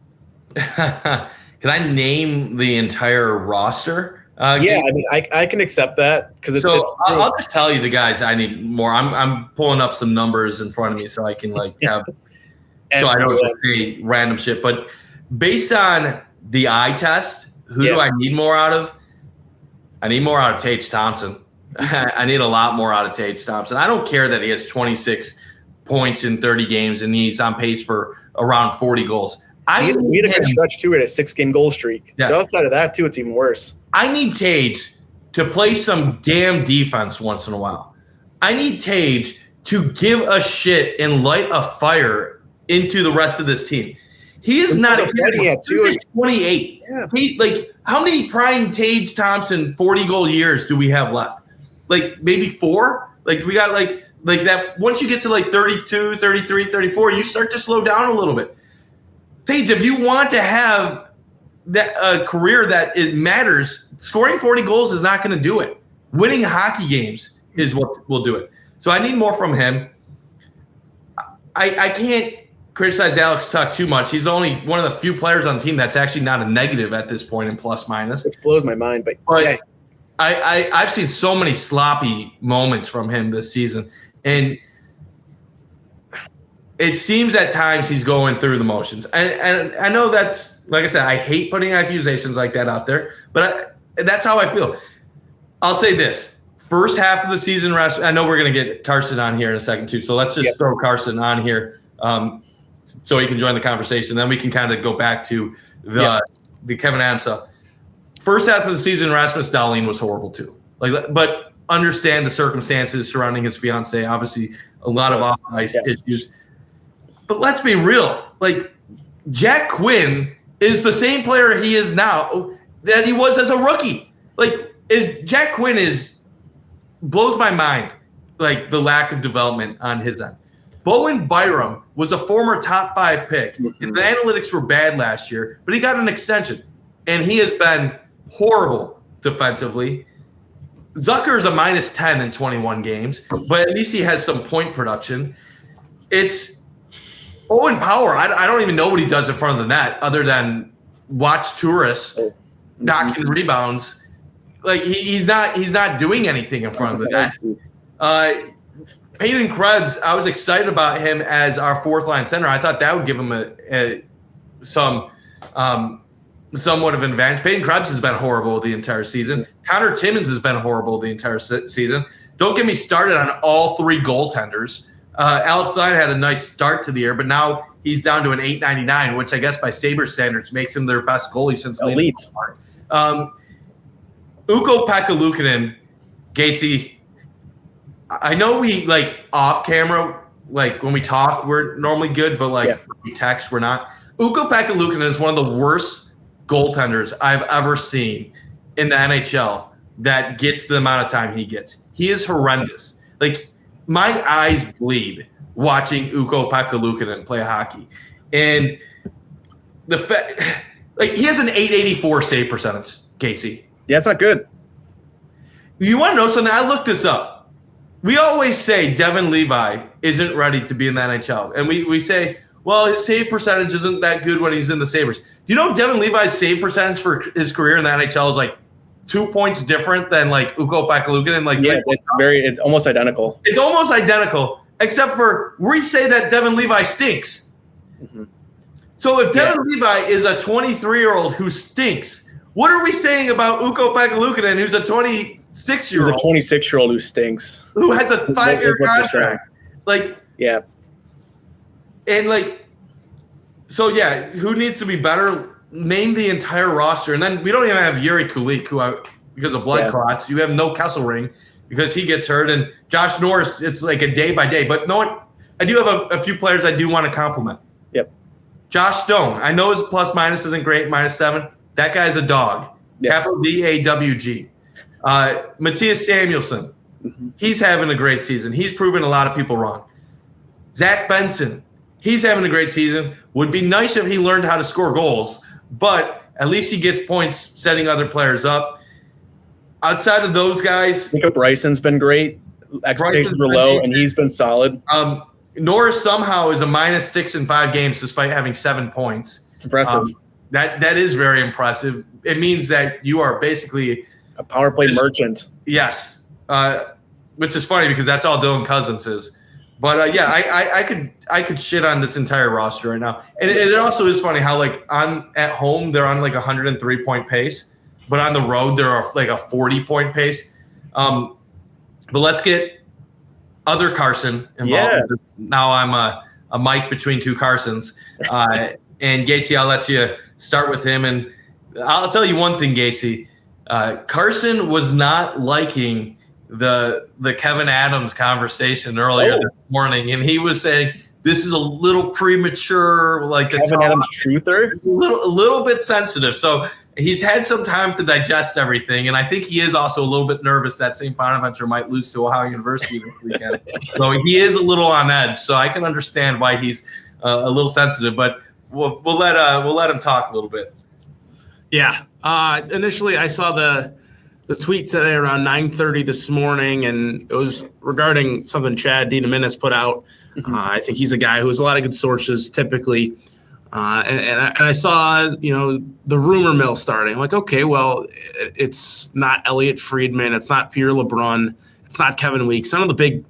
Can I name the entire roster? I mean, I can accept that because I'll just tell you the guys I need more. I'm pulling up some numbers in front of me so I can have so I don't just say random shit. But based on the eye test, who do I need more out of? I need more out of Tage Thompson. I need a lot more out of Tage Thompson. I don't care that he has 26 points in 30 games and he's on pace for around 40 goals. We had a good stretch too at a 6-game goal streak. Yeah. So outside of that too, it's even worse. I need Tage to play some damn defense once in a while. I need Tage to give a shit and light a fire into the rest of this team. He is not a kid. He's 28. Yeah. How many prime Tage Thompson 40-goal years do we have left? Maybe 4? We got like that. Once you get to 32, 33, 34, you start to slow down a little bit. Tage, if you want to have that career that it matters, scoring 40 goals is not going to do it. Winning hockey games is what will do it. So I need more from him. I can't criticize Alex Tuch too much. He's only one of the few players on the team that's actually not a negative at this point in plus minus. It blows my mind, but yeah. I've seen so many sloppy moments from him this season, and it seems at times he's going through the motions. And I know that's, like I said, I hate putting accusations like that out there, but that's how I feel. I'll say this. First half of the season, I know we're going to get Carson on here in a second too, so let's just throw Carson on here so he can join the conversation. Then we can kind of go back to the Kevyn Adams stuff. First half of the season, Rasmus Dahlin was horrible too. But understand the circumstances surrounding his fiance. Obviously, a lot of off-ice issues. But let's be real. Jack Quinn is the same player he is now that he was as a rookie. Jack Quinn blows my mind, the lack of development on his end. Bowen Byram was a former top 5 pick. And the analytics were bad last year, but he got an extension. And he has been horrible defensively. Zucker is a -10 in 21 games, but at least he has some point production. It's Owen Power. I don't even know what he does in front of the net other than watch tourists knocking rebounds. He's not doing anything in front of the net. Peyton Krebs, I was excited about him as our 4th-line center. I thought that would give him somewhat of an advantage. Peyton Krebs has been horrible the entire season. Connor Timmins has been horrible the entire season. Don't get me started on all 3 goaltenders. Alex Line had a nice start to the year, but now he's down to an .899, which I guess by Sabres standards makes him their best goalie since elite. Ukko Pekka-Luukkonen, Gatesy. I know we off camera, when we talk, we're normally good, but when we text, we're not. Ukko Pekka-Luukkonen is one of the worst goaltenders I've ever seen in the NHL that gets the amount of time he gets. He is horrendous. My eyes bleed watching Ukko Pekka-Luukkonen play hockey. And the fact, he has an .884 save percentage, Gatesy. Yeah, it's not good. You want to know something? I looked this up. We always say Devin Levi isn't ready to be in the NHL. And we say, well, his save percentage isn't that good when he's in the Sabres. Do you know Devin Levi's save percentage for his career in the NHL is 2 points different than Ukko Pekka-Luukkonen? It's almost identical. It's almost identical, except for we say that Devin Levi stinks. Mm-hmm. So if Devin Levi is a 23-year-old who stinks, what are we saying about Ukko Pekka-Luukkonen, who's a 26-year-old? He's a 26-year-old who stinks. Who has a 5-year contract. Who needs to be better? Name the entire roster. And then we don't even have Yuri Kulik, because of blood clots. You have no Kesselring because he gets hurt. And Josh Norris, it's a day by day. But I do have a few players I do want to compliment. Yep. Josh Stone. I know his plus-minus isn't great, -7. That guy's a dog. Yes. Capital DAWG. Matthias Samuelsson. Mm-hmm. He's having a great season. He's proven a lot of people wrong. Zach Benson. He's having a great season. Would be nice if he learned how to score goals, but at least he gets points setting other players up. Outside of those guys, I think Bryson's been great. Expectations were low, and he's been solid. Norris somehow is a -6 in 5 games despite having 7 points. It's impressive. That is very impressive. It means that you are basically a power play merchant. Yes, which is funny because that's all Dylan Cousins is. But I could shit on this entire roster right now, and it also is funny how at home they're on a 103-point pace, but on the road they're a 40-point pace. But let's get other Carson involved. Yeah. Now I'm a mic between 2 Carsons, and Gatesy, I'll let you start with him, and I'll tell you one thing, Gatesy. Carson was not liking the Kevyn Adams conversation earlier this morning, and he was saying this is a little premature, Kevyn Adams truther, a little bit sensitive. So he's had some time to digest everything, and I think he is also a little bit nervous that St. Bonaventure might lose to Ohio University this weekend. So he is a little on edge. So I can understand why he's a little sensitive, but we'll let him talk a little bit. Yeah. Initially, I saw the tweet today around 9:30 this morning, and it was regarding something Chad Dienaminis put out. Mm-hmm. I think he's a guy who has a lot of good sources typically. And I saw, the rumor mill starting. I'm like, okay, well, it's not Elliot Friedman. It's not Pierre LeBrun. It's not Kevin Weeks. None of the big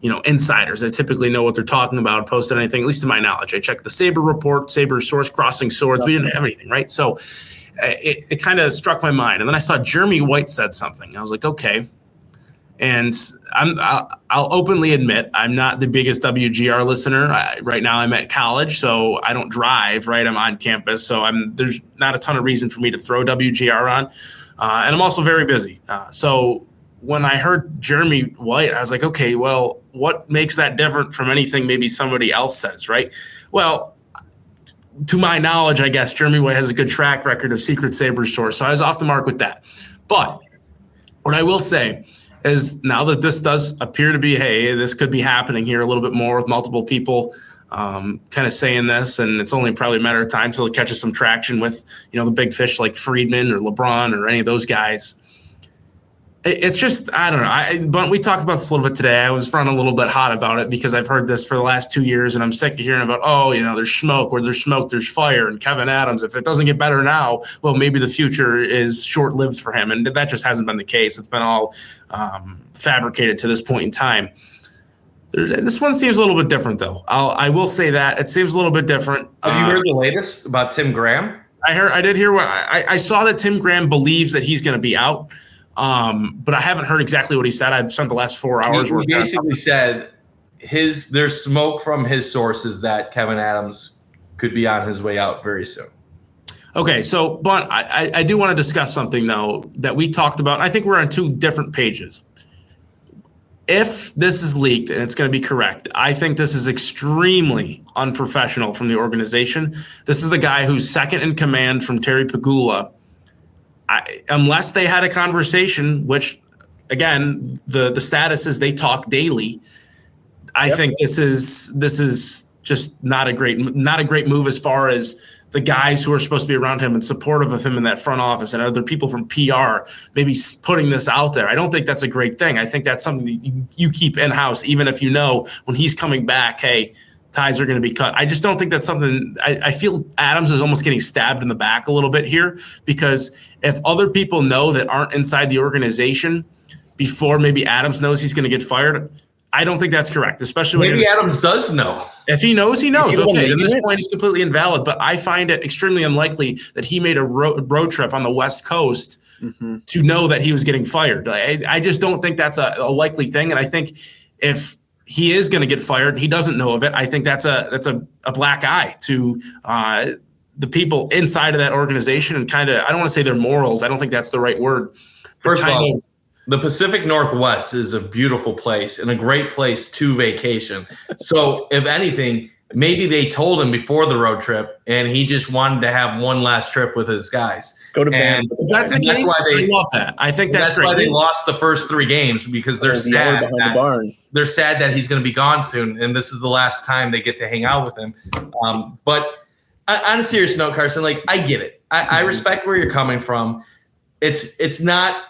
insiders that typically know what they're talking about, posted anything, at least to my knowledge. I checked the Sabre report, Sabre source crossing swords. We didn't have anything, right? So it kind of struck my mind. And then I saw Jeremy White said something. I was like, okay. And I'll openly admit I'm not the biggest WGR listener. Right now I'm at college, so I don't drive, right? I'm on campus, so there's not a ton of reason for me to throw WGR on. And I'm also very busy. So when I heard Jeremy White, I was like, okay, well, what makes that different from anything maybe somebody else says, right? Well, to my knowledge, I guess Jeremy White has a good track record of secret Sabres source, so I was off the mark with that. But what I will say is now that this does appear to be, hey, this could be happening here a little bit more with multiple people kind of saying this, and it's only probably a matter of time till it catches some traction with, the big fish like Friedman or LeBron or any of those guys. It's just, I don't know. But we talked about this a little bit today. I was running a little bit hot about it because I've heard this for the last 2 years, and I'm sick of hearing about, there's smoke. Where there's smoke, there's fire. And Kevyn Adams, if it doesn't get better now, well, maybe the future is short-lived for him. And that just hasn't been the case. It's been all fabricated to this point in time. This one seems a little bit different, though. I will say that. It seems a little bit different. Have you heard the latest about Tim Graham? I did hear I saw that Tim Graham believes that he's going to be out. But I haven't heard exactly what he said. I've spent the last 4 hours working. He basically said there's smoke from his sources that Kevyn Adams could be on his way out very soon. Okay, so Bundt, I do want to discuss something though that we talked about. I think we're on 2 different pages. If this is leaked and it's going to be correct, I think this is extremely unprofessional from the organization. This is the guy who's second in command from Terry Pegula. Unless they had a conversation, which again, the status is they talk daily. I think this is just not a great move as far as the guys who are supposed to be around him and supportive of him in that front office and other people from PR maybe putting this out there. I don't think that's a great thing. I think that's something that you keep in-house, even if when he's coming back, hey, ties are going to be cut. I just don't think that's something. I feel Adams is almost getting stabbed in the back a little bit here, because if other people know that aren't inside the organization before maybe Adams knows he's going to get fired, I don't think that's correct, especially when maybe Adams does know. If he knows, he knows. Okay, at this point, he's completely invalid. But I find it extremely unlikely that he made a road trip on the West Coast to know that he was getting fired. I just don't think that's a likely thing. And I think if he is going to get fired and he doesn't know of it, I think that's a black eye to the people inside of that organization and kind of, I don't want to say their morals. I don't think that's the right word. First of all, the Pacific Northwest is a beautiful place and a great place to vacation. So if anything, maybe they told him before the road trip and he just wanted to have one last trip with his guys. Go to bed. That's the case. I love that. I think that's great. Why they lost the first 3 games, because they're sad. They're sad that he's going to be gone soon, and this is the last time they get to hang out with him. But on a serious note, Carson, I get it. I respect where you're coming from. It's not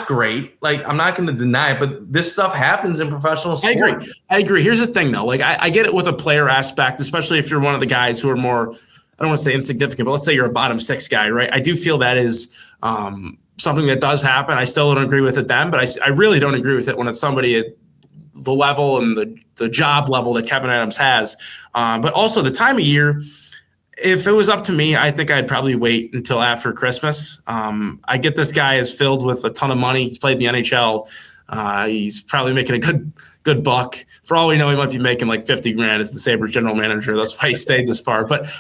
great. I'm not going to deny it, but this stuff happens in professional sports. I agree. Here's the thing, though. I get it with a player aspect, especially if you're one of the guys who are more, I don't want to say insignificant, but let's say you're a bottom 6 guy, right? I do feel that is something that does happen. I still don't agree with it then, but I really don't agree with it when it's somebody at the level and the job level that Kevyn Adams has. But also the time of year, if it was up to me, I think I'd probably wait until after Christmas. I get this guy is filled with a ton of money. He's played in the NHL. He's probably making a good buck. For all we know, he might be making like $50,000 as the Sabres general manager. That's why he stayed this far. But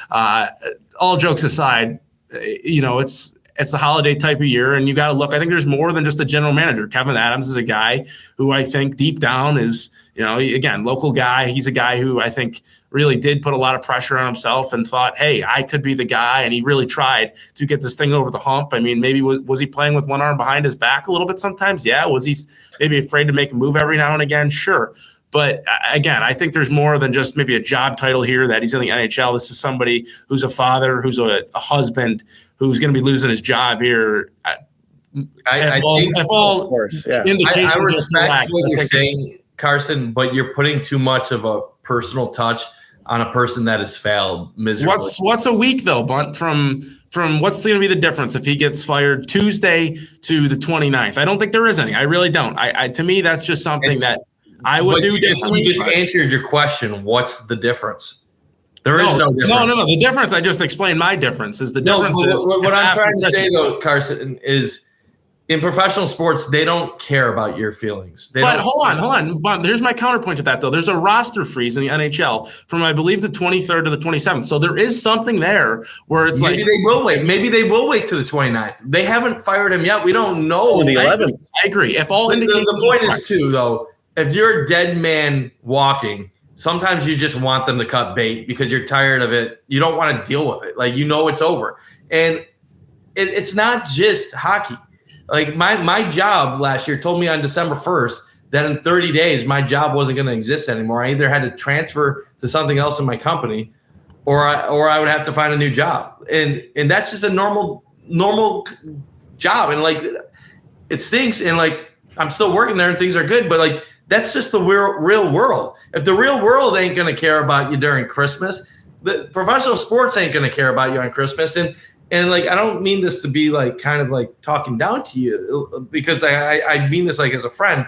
all jokes aside, it's a holiday type of year, and you got to look. I think there's more than just a general manager. Kevyn Adams is a guy who I think deep down is, again, local guy. He's a guy who I think really did put a lot of pressure on himself and thought, hey, I could be the guy. And he really tried to get this thing over the hump. I mean, maybe was he playing with one arm behind his back a little bit sometimes? Yeah. Was he maybe afraid to make a move every now and again? Sure. But again, I think there's more than just maybe a job title here that he's in the NHL. This is somebody who's a father, who's a husband, who's going to be losing his job here. I respect what you're saying, Carson, but you're putting too much of a personal touch on a person that has failed miserably. What's a week though, Bundt, from what's going to be the difference if he gets fired Tuesday to the 29th? I don't think there is any. I really don't. To me, that's just something that I would do differently. You just answered your question. What's the difference? There is no difference. No. The difference, I just explained my difference, is the difference is what I'm trying to say, though, Carson, is in professional sports, they don't care about your feelings. But hold on. But here's my counterpoint to that, though. There's a roster freeze in the NHL from, I believe, the 23rd to the 27th. So there is something there where it's maybe they will wait. Maybe they will wait to the 29th. They haven't fired him yet. We don't know. The 11th. I agree. If all indications the point is, too, though, if you're a dead man walking, sometimes you just want them to cut bait because you're tired of it. You don't want to deal with it. Like, it's over. And it's not just hockey. Like my job last year told me on December 1st that in 30 days, my job wasn't going to exist anymore. I either had to transfer to something else in my company or I would have to find a new job. And that's just a normal job. And like, it stinks. And like, I'm still working there and things are good, but like, that's just the real world. If the real world ain't going to care about you during Christmas, the professional sports ain't going to care about you on Christmas. And like, I don't mean this to be like kind of like talking down to you, because I mean this like as a friend.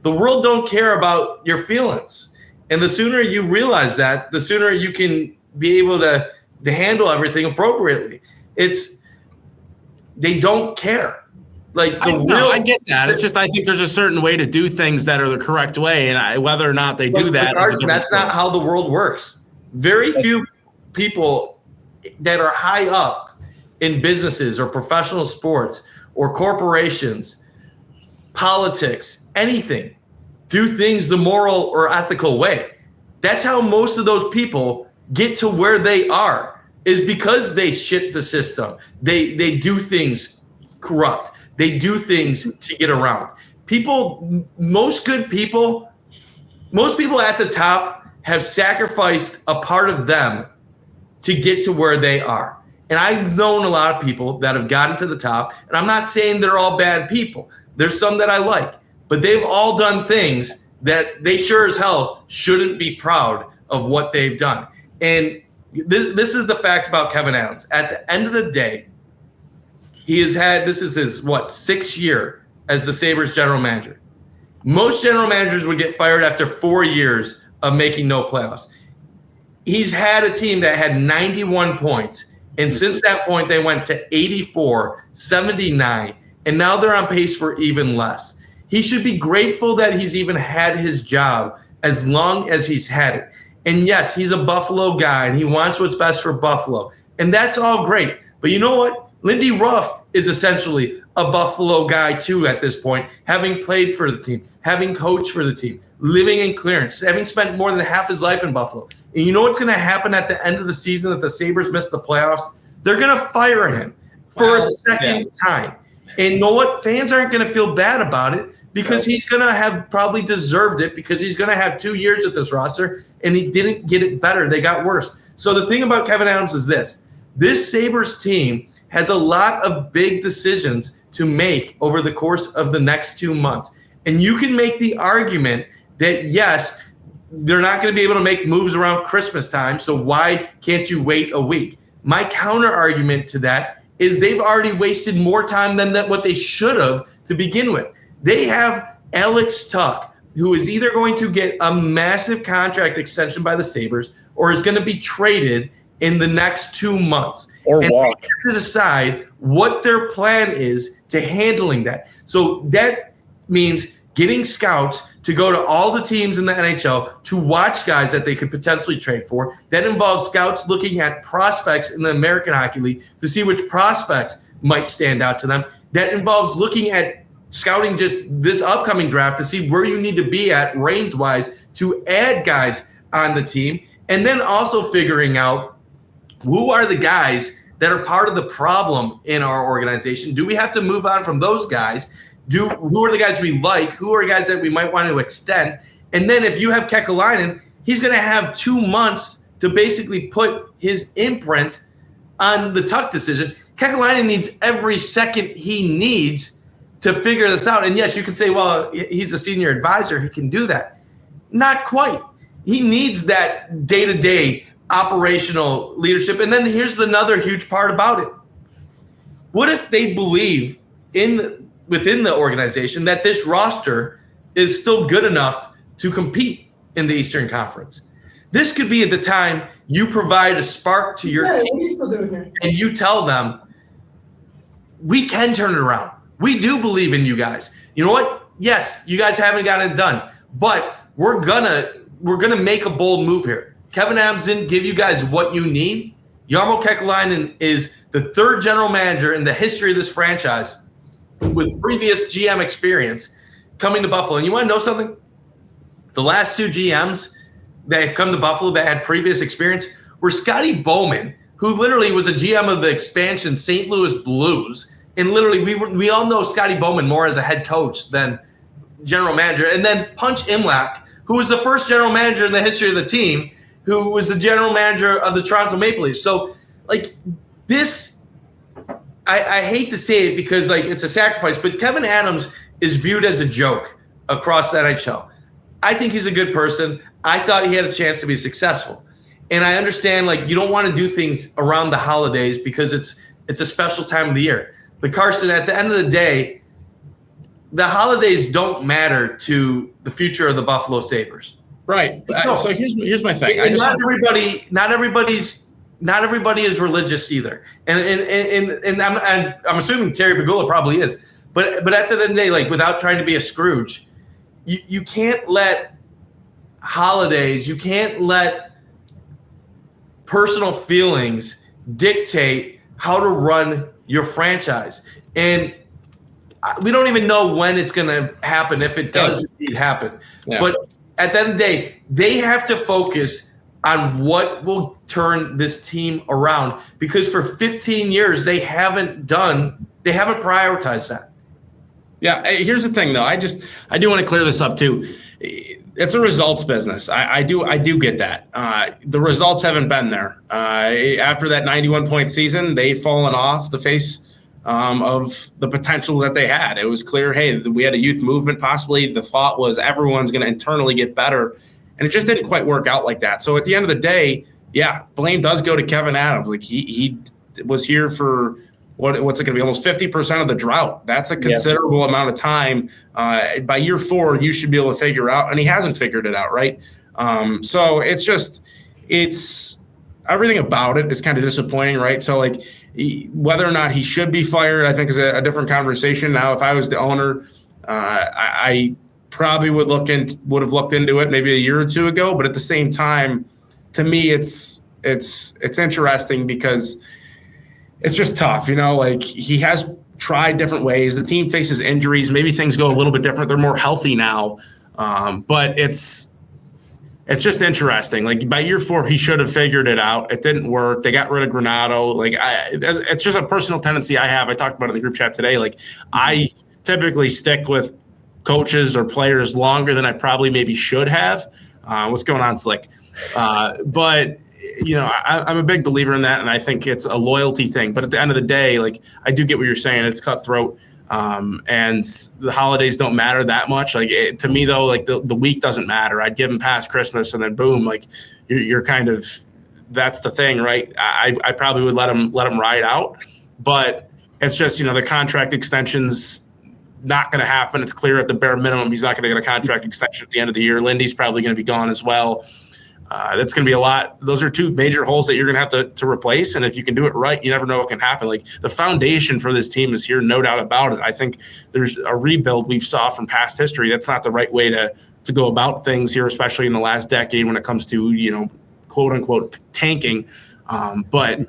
The world don't care about your feelings. And the sooner you realize that, the sooner you can be able to handle everything appropriately. They don't care. Like I get that. It's just I think there's a certain way to do things that are the correct way, and whether or not they do that. That's not how the world works. Very few people that are high up in businesses or professional sports or corporations, politics, anything, do things the moral or ethical way. That's how most of those people get to where they are, is because they shit the system. They do things corrupt. They do things to get around. Most people at the top have sacrificed a part of them to get to where they are. And I've known a lot of people that have gotten to the top, and I'm not saying they're all bad people. There's some that I like, but they've all done things that they sure as hell shouldn't be proud of what they've done. And this is the fact about Kevyn Adams. At the end of the day, he has had, this is his, 6th year as the Sabres general manager. Most general managers would get fired after 4 years of making no playoffs. He's had a team that had 91 points. And since that point, they went to 84, 79, and now they're on pace for even less. He should be grateful that he's even had his job as long as he's had it. And yes, he's a Buffalo guy, and he wants what's best for Buffalo. And that's all great. But you know what? Lindy Ruff is essentially a Buffalo guy, too, at this point, having played for the team, having coached for the team, living in Clarence, having spent more than half his life in Buffalo. And you know what's going to happen at the end of the season if the Sabres miss the playoffs? They're going to fire him for a second time. And you know what? Fans aren't going to feel bad about it because he's going to have probably deserved it, because he's going to have 2 years with this roster, and he didn't get it better. They got worse. So the thing about Kevyn Adams is this Sabres team has a lot of big decisions to make over the course of the next 2 months. And you can make the argument that, yes, they're not going to be able to make moves around Christmas time, so why can't you wait a week? My counter argument to that is they've already wasted more time than what they should have to begin with. They have Alex Tuch, who is either going to get a massive contract extension by the Sabres or is going to be traded in the next 2 months. Or and walk. they have to decide what their plan is to handling that. So that means getting scouts to go to all the teams in the NHL to watch guys that they could potentially trade for. That involves scouts looking at prospects in the American Hockey League to see which prospects might stand out to them. That involves looking at scouting just this upcoming draft to see where you need to be at range-wise to add guys on the team. And then also figuring out who are the guys that are part of the problem in our organization. Do we have to move on from those guys? Who are the guys we like? Who are guys that we might want to extend? And then if you have Kekalainen, he's going to have 2 months to basically put his imprint on the Tuch decision. Kekalainen needs every second he needs to figure this out. And yes, you can say, well, he's a senior advisor. He can do that. Not quite. He needs that day-to-day operational leadership. And then here's another huge part about it. What if they believe within the organization that this roster is still good enough to compete in the Eastern Conference. This could be at the time you provide a spark to your team, what are you still doing here? and you tell them, we can turn it around. We do believe in you guys. You know what? Yes, you guys haven't gotten it done, but we're gonna make a bold move here. Kevyn Adams didn't give you guys what you need. Jarmo Kekalainen is the third general manager in the history of this franchise with previous GM experience coming to Buffalo. And you want to know something? The last two GMs that have come to Buffalo that had previous experience were Scotty Bowman, who literally was a GM of the expansion St. Louis Blues. And literally, we all know Scotty Bowman more as a head coach than general manager. And then Punch Imlach, who was the first general manager in the history of the team, who was the general manager of the Toronto Maple Leafs. So, like, this, I hate to say it because, like, it's a sacrifice, but Kevyn Adams is viewed as a joke across the NHL. I think he's a good person. I thought he had a chance to be successful. And I understand, like, you don't want to do things around the holidays because it's a special time of the year. But, Carson, at the end of the day, the holidays don't matter to the future of the Buffalo Sabres. Right. So here's my thing. Not everybody is religious either, and I'm assuming Terry Pegula probably is. But at the end of the day, like, without trying to be a Scrooge, you can't let holidays, you can't let personal feelings dictate how to run your franchise. And we don't even know when it's going to happen, if it does indeed happen. Yeah. But at the end of the day, they have to focus on what will turn this team around, because for 15 years they haven't prioritized that. Yeah, here's the thing though. I do want to clear this up too. It's a results business. I do get that. The results haven't been there. After that 91-point season, they've fallen off the face of the potential that they had. It was clear, hey, we had a youth movement possibly. The thought was everyone's going to internally get better, and it just didn't quite work out like that. So at the end of the day, yeah, blame does go to Kevyn Adams. Like he was here for what's it going to be, almost 50% of the drought. That's a considerable amount of time. By year 4, you should be able to figure out, and he hasn't figured it out, right? So it's everything about it is kind of disappointing, right? So like whether or not he should be fired, I think is a different conversation. Now, if I was the owner, I probably would have looked into it maybe a year or two ago. But at the same time, to me, it's interesting because it's just tough, like he has tried different ways. The team faces injuries. Maybe things go a little bit different. They're more healthy now. But it's just interesting. Like by year 4, he should have figured it out. It didn't work. They got rid of Granato. Like it's just a personal tendency I have. I talked about it in the group chat today. Like I typically stick with coaches or players longer than I probably maybe should have. What's going on, Slick? But I'm a big believer in that, and I think it's a loyalty thing. But at the end of the day, like I do get what you're saying. It's cutthroat, and the holidays don't matter that much. Like to me, though, like the week doesn't matter. I'd give them past Christmas, and then boom, like you're kind of that's the thing, right? I probably would let them ride out, but it's just the contract extension's not going to happen. It's clear at the bare minimum he's not going to get a contract extension at the end of the year. Lindy's probably going to be gone as well. That's going to be a lot. Those are 2 major holes that you're going to have to replace. And if you can do it right, you never know what can happen. Like the foundation for this team is here, no doubt about it. I think there's a rebuild we've saw from past history. That's not the right way to go about things here, especially in the last decade when it comes to, quote unquote tanking. But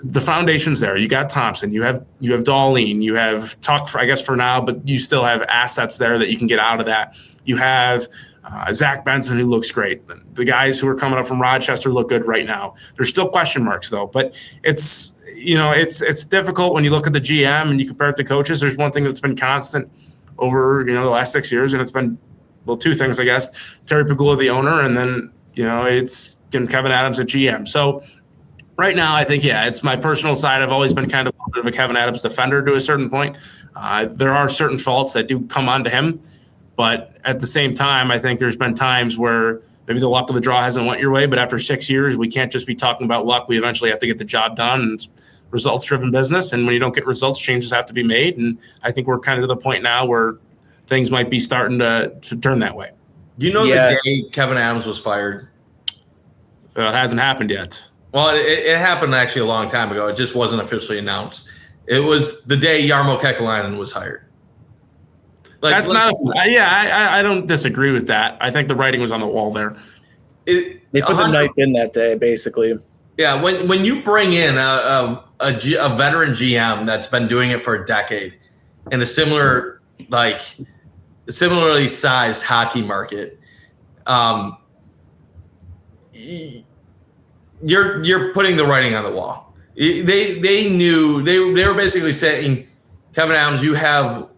the foundation's there. You got Thompson, you have Dahlin, you have Tuck for now, but you still have assets there that you can get out of that. You have Zach Benson, who looks great. The guys who are coming up from Rochester look good right now. There's still question marks though, but it's difficult when you look at the GM and you compare it to coaches. There's one thing that's been constant over the last 6 years, and it's been 2 things, I guess. Terry Pegula, the owner, and then it's Kevyn Adams at GM. So right now, I think it's my personal side. I've always been kind of a bit of a Kevyn Adams defender to a certain point. There are certain faults that do come onto him. But at the same time, I think there's been times where maybe the luck of the draw hasn't went your way. But after 6 years, we can't just be talking about luck. We eventually have to get the job done. And it's results-driven business. And when you don't get results, changes have to be made. And I think we're kind of to the point now where things might be starting to turn that way. Do you know Yeah. the day Kevyn Adams was fired? It hasn't happened yet. Well, it happened actually a long time ago. It just wasn't officially announced. It was the day Jarmo Kekalainen was hired. That's not. I don't disagree with that. I think the writing was on the wall there. They put the knife in that day, basically. Yeah, when you bring in a veteran GM that's been doing it for a decade in a similarly sized hockey market, you're putting the writing on the wall. They knew they were basically saying, Kevyn Adams, you have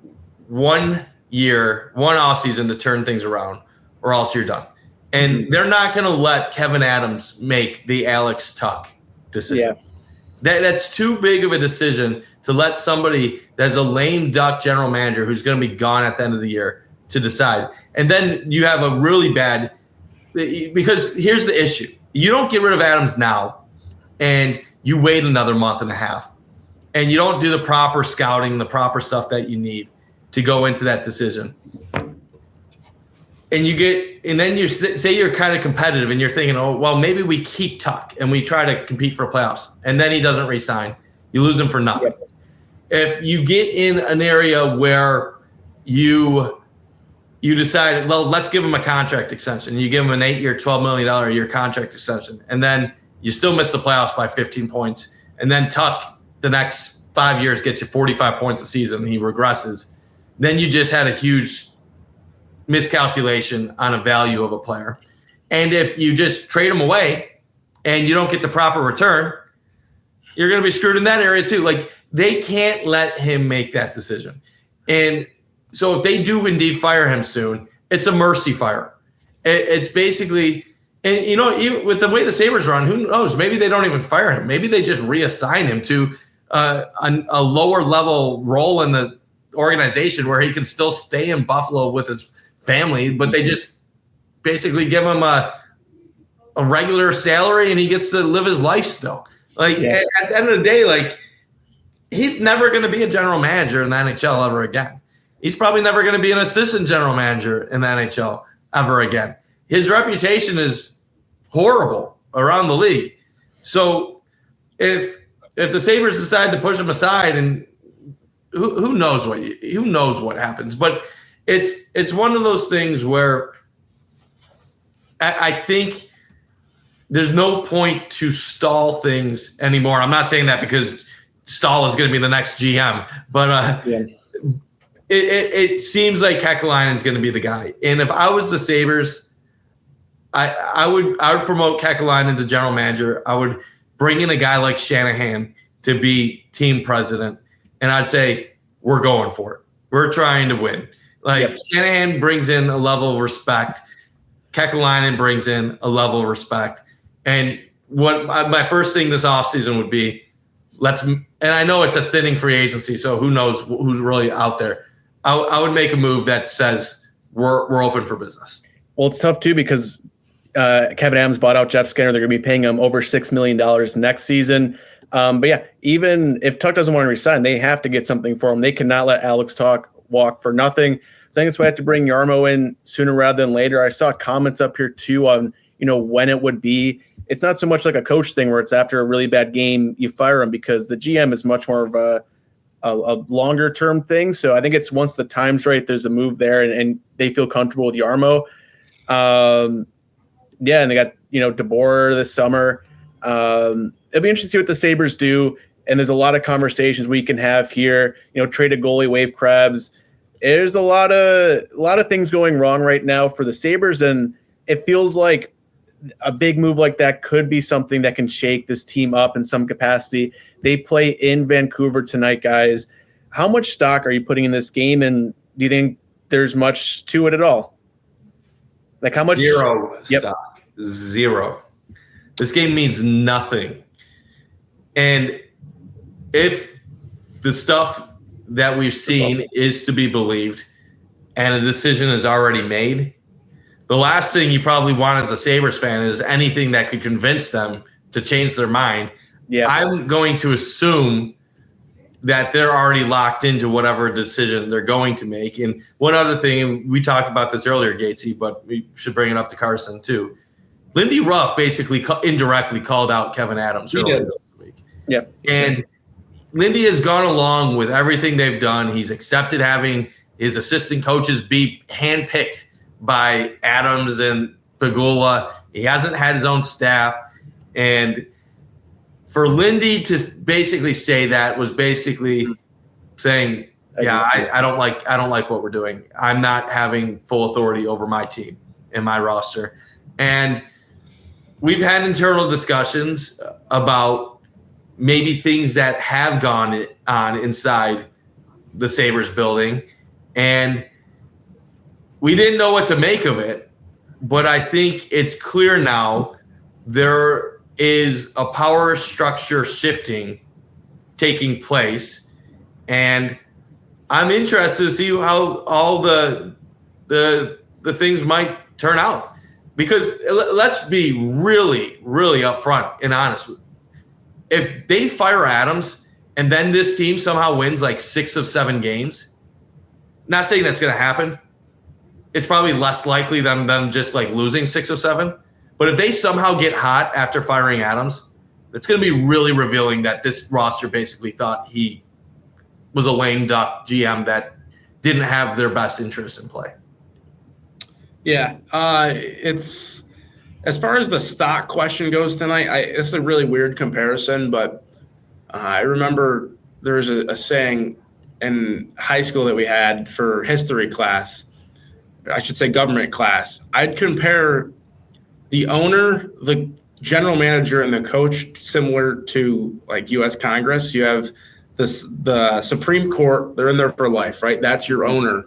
1 year, one offseason to turn things around, or else you're done. And they're not going to let Kevyn Adams make the Alex Tuch decision. Yeah. That's too big of a decision to let somebody that's a lame duck general manager who's going to be gone at the end of the year to decide. And then you have a really bad – because here's the issue. You don't get rid of Adams now and you wait another month and a half and you don't do the proper scouting, the proper stuff that you need to go into that decision. And then you say you're kind of competitive and you're thinking, oh, well, maybe we keep Tuch and we try to compete for playoffs. And then he doesn't re-sign. You lose him for nothing. Yep. If you get in an area where you decide, well, let's give him a contract extension. You give him an 8-year, $12 million a year contract extension. And then you still miss the playoffs by 15 points. And then Tuch, the next 5 years, gets you 45 points a season and he regresses. Then you just had a huge miscalculation on a value of a player. And if you just trade him away and you don't get the proper return, you're going to be screwed in that area too. Like, they can't let him make that decision. And so if they do indeed fire him soon, it's a mercy fire. It's basically, and even with the way the Sabres run, who knows? Maybe they don't even fire him. Maybe they just reassign him to a lower level role in the organization where he can still stay in Buffalo with his family, but they just basically give him a regular salary and he gets to live his life still. Like, at the end of the day, like, he's never going to be a general manager in the NHL ever again. He's probably never going to be an assistant general manager in the NHL ever again. His reputation is horrible around the league. So if the Sabres decide to push him aside, and who knows what happens, but it's one of those things where I think there's no point to stall things anymore. I'm not saying that because Stahl is going to be the next GM, but it seems like Kekalainen is going to be the guy. And if I was the Sabres, I would promote Kekalainen to general manager. I would bring in a guy like Shanahan to be team president, and I'd say, we're going for it. We're trying to win. Shanahan brings in a level of respect. Kekalainen brings in a level of respect. And what my first thing this offseason would be, and I know it's a thinning free agency, so who knows who's really out there. I would make a move that says we're open for business. Well, it's tough too because Kevyn Adams bought out Jeff Skinner. They're going to be paying him over $6 million next season. But yeah, even if Tuch doesn't want to resign, they have to get something for him. They cannot let Alex Tuch walk for nothing. So I think that's why I have to bring Jarmo in sooner rather than later. I saw comments up here too on when it would be. It's not so much like a coach thing where it's after a really bad game you fire him, because the GM is much more of a longer term thing. So I think it's once the time's right, there's a move there, and they feel comfortable with Jarmo. And they got DeBoer this summer. It'll be interesting to see what the Sabres do. And there's a lot of conversations we can have here. Trade a goalie, waive Krebs. There's a lot of things going wrong right now for the Sabres, and it feels like a big move like that could be something that can shake this team up in some capacity. They play in Vancouver tonight, guys. How much stock are you putting in this game, and do you think there's much to it at all? Like, how much? Zero stock. Zero. This game means nothing. And if the stuff that we've seen is to be believed and a decision is already made, the last thing you probably want as a Sabres fan is anything that could convince them to change their mind. Yeah. I'm going to assume that they're already locked into whatever decision they're going to make. And one other thing, and we talked about this earlier, Gatesy, but we should bring it up to Carson too. Lindy Ruff basically indirectly called out Kevyn Adams earlier this week. Yeah. And Lindy has gone along with everything they've done. He's accepted having his assistant coaches be handpicked by Adams and Pegula. He hasn't had his own staff. And for Lindy to basically say that was basically saying, I don't like what we're doing. I'm not having full authority over my team and my roster. And we've had internal discussions about maybe things that have gone on inside the Sabres building. And we didn't know what to make of it. But I think it's clear now there is a power structure shifting taking place. And I'm interested to see how all the things might turn out. Because let's be really, really upfront and honest. If they fire Adams and then this team somehow wins like 6 of 7 games, not saying that's going to happen. It's probably less likely than them just like losing 6 or 7. But if they somehow get hot after firing Adams, it's going to be really revealing that this roster basically thought he was a lame duck GM that didn't have their best interests in play. Yeah, it's as far as the stock question goes tonight. It's a really weird comparison, but I remember there was a saying in high school that we had for history class. I should say government class. I'd compare the owner, the general manager, and the coach similar to like U.S. Congress. You have the Supreme Court. They're in there for life, right? That's your owner.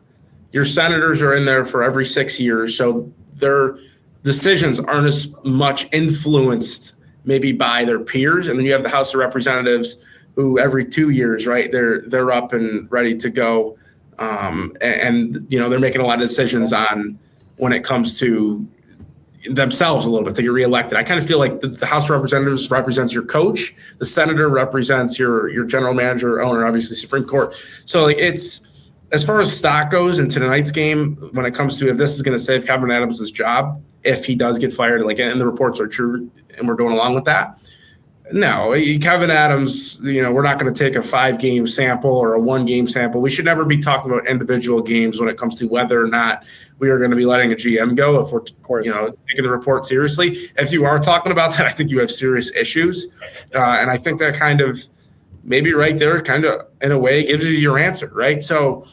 Your senators are in there for every 6 years, so their decisions aren't as much influenced maybe by their peers. And then you have the House of Representatives, who every 2 years, right, they're up and ready to go, and you know they're making a lot of decisions on when it comes to themselves a little bit to get reelected. I kind of feel like the House of Representatives represents your coach, the senator represents your general manager, owner, obviously Supreme Court. So like it's. As far as stock goes in tonight's game, when it comes to if this is going to save Kevyn Adams' job, if he does get fired, like, and the reports are true and we're going along with that, no, Kevyn Adams, you know, we're not going to take a 5-game sample or a 1-game sample. We should never be talking about individual games when it comes to whether or not we are going to be letting a GM go if we're, you know, taking the report seriously. If you are talking about that, I think you have serious issues. And I think that kind of maybe right there kind of in a way gives you your answer, right? So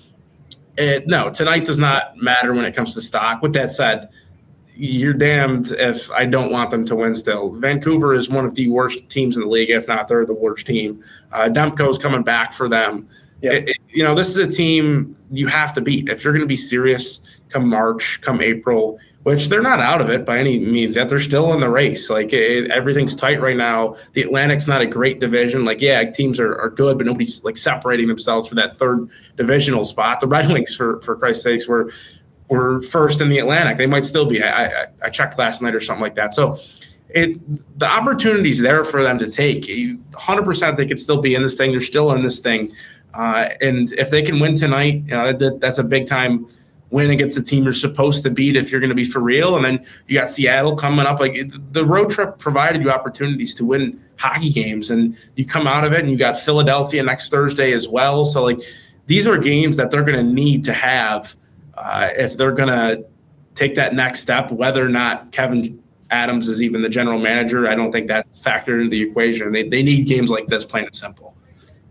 no, tonight does not matter when it comes to stock. With that said, you're damned if I don't want them to win still. Vancouver is one of the worst teams in the league, if not they're the worst team. Demko's coming back for them. Yeah. You know, this is a team you have to beat. If you're going to be serious come March, come April, which they're not out of it by any means yet. They're still in the race. Like everything's tight right now. The Atlantic's not a great division. Like, yeah, teams are good, but nobody's like separating themselves for that third divisional spot. The Red Wings, for Christ's sakes, were first in the Atlantic. They might still be. I checked last night or something like that. So the opportunity's there for them to take. 100% they could still be in this thing. They're still in this thing. And if they can win tonight, you know, that's a big time win against the team you're supposed to beat if you're going to be for real. And then you got Seattle coming up. Like the road trip provided you opportunities to win hockey games, and you come out of it and you got Philadelphia next Thursday as well. So like these are games that they're going to need to have if they're going to take that next step, whether or not Kevyn Adams is even the general manager. I don't think that's factored into the equation. They need games like this, plain and simple.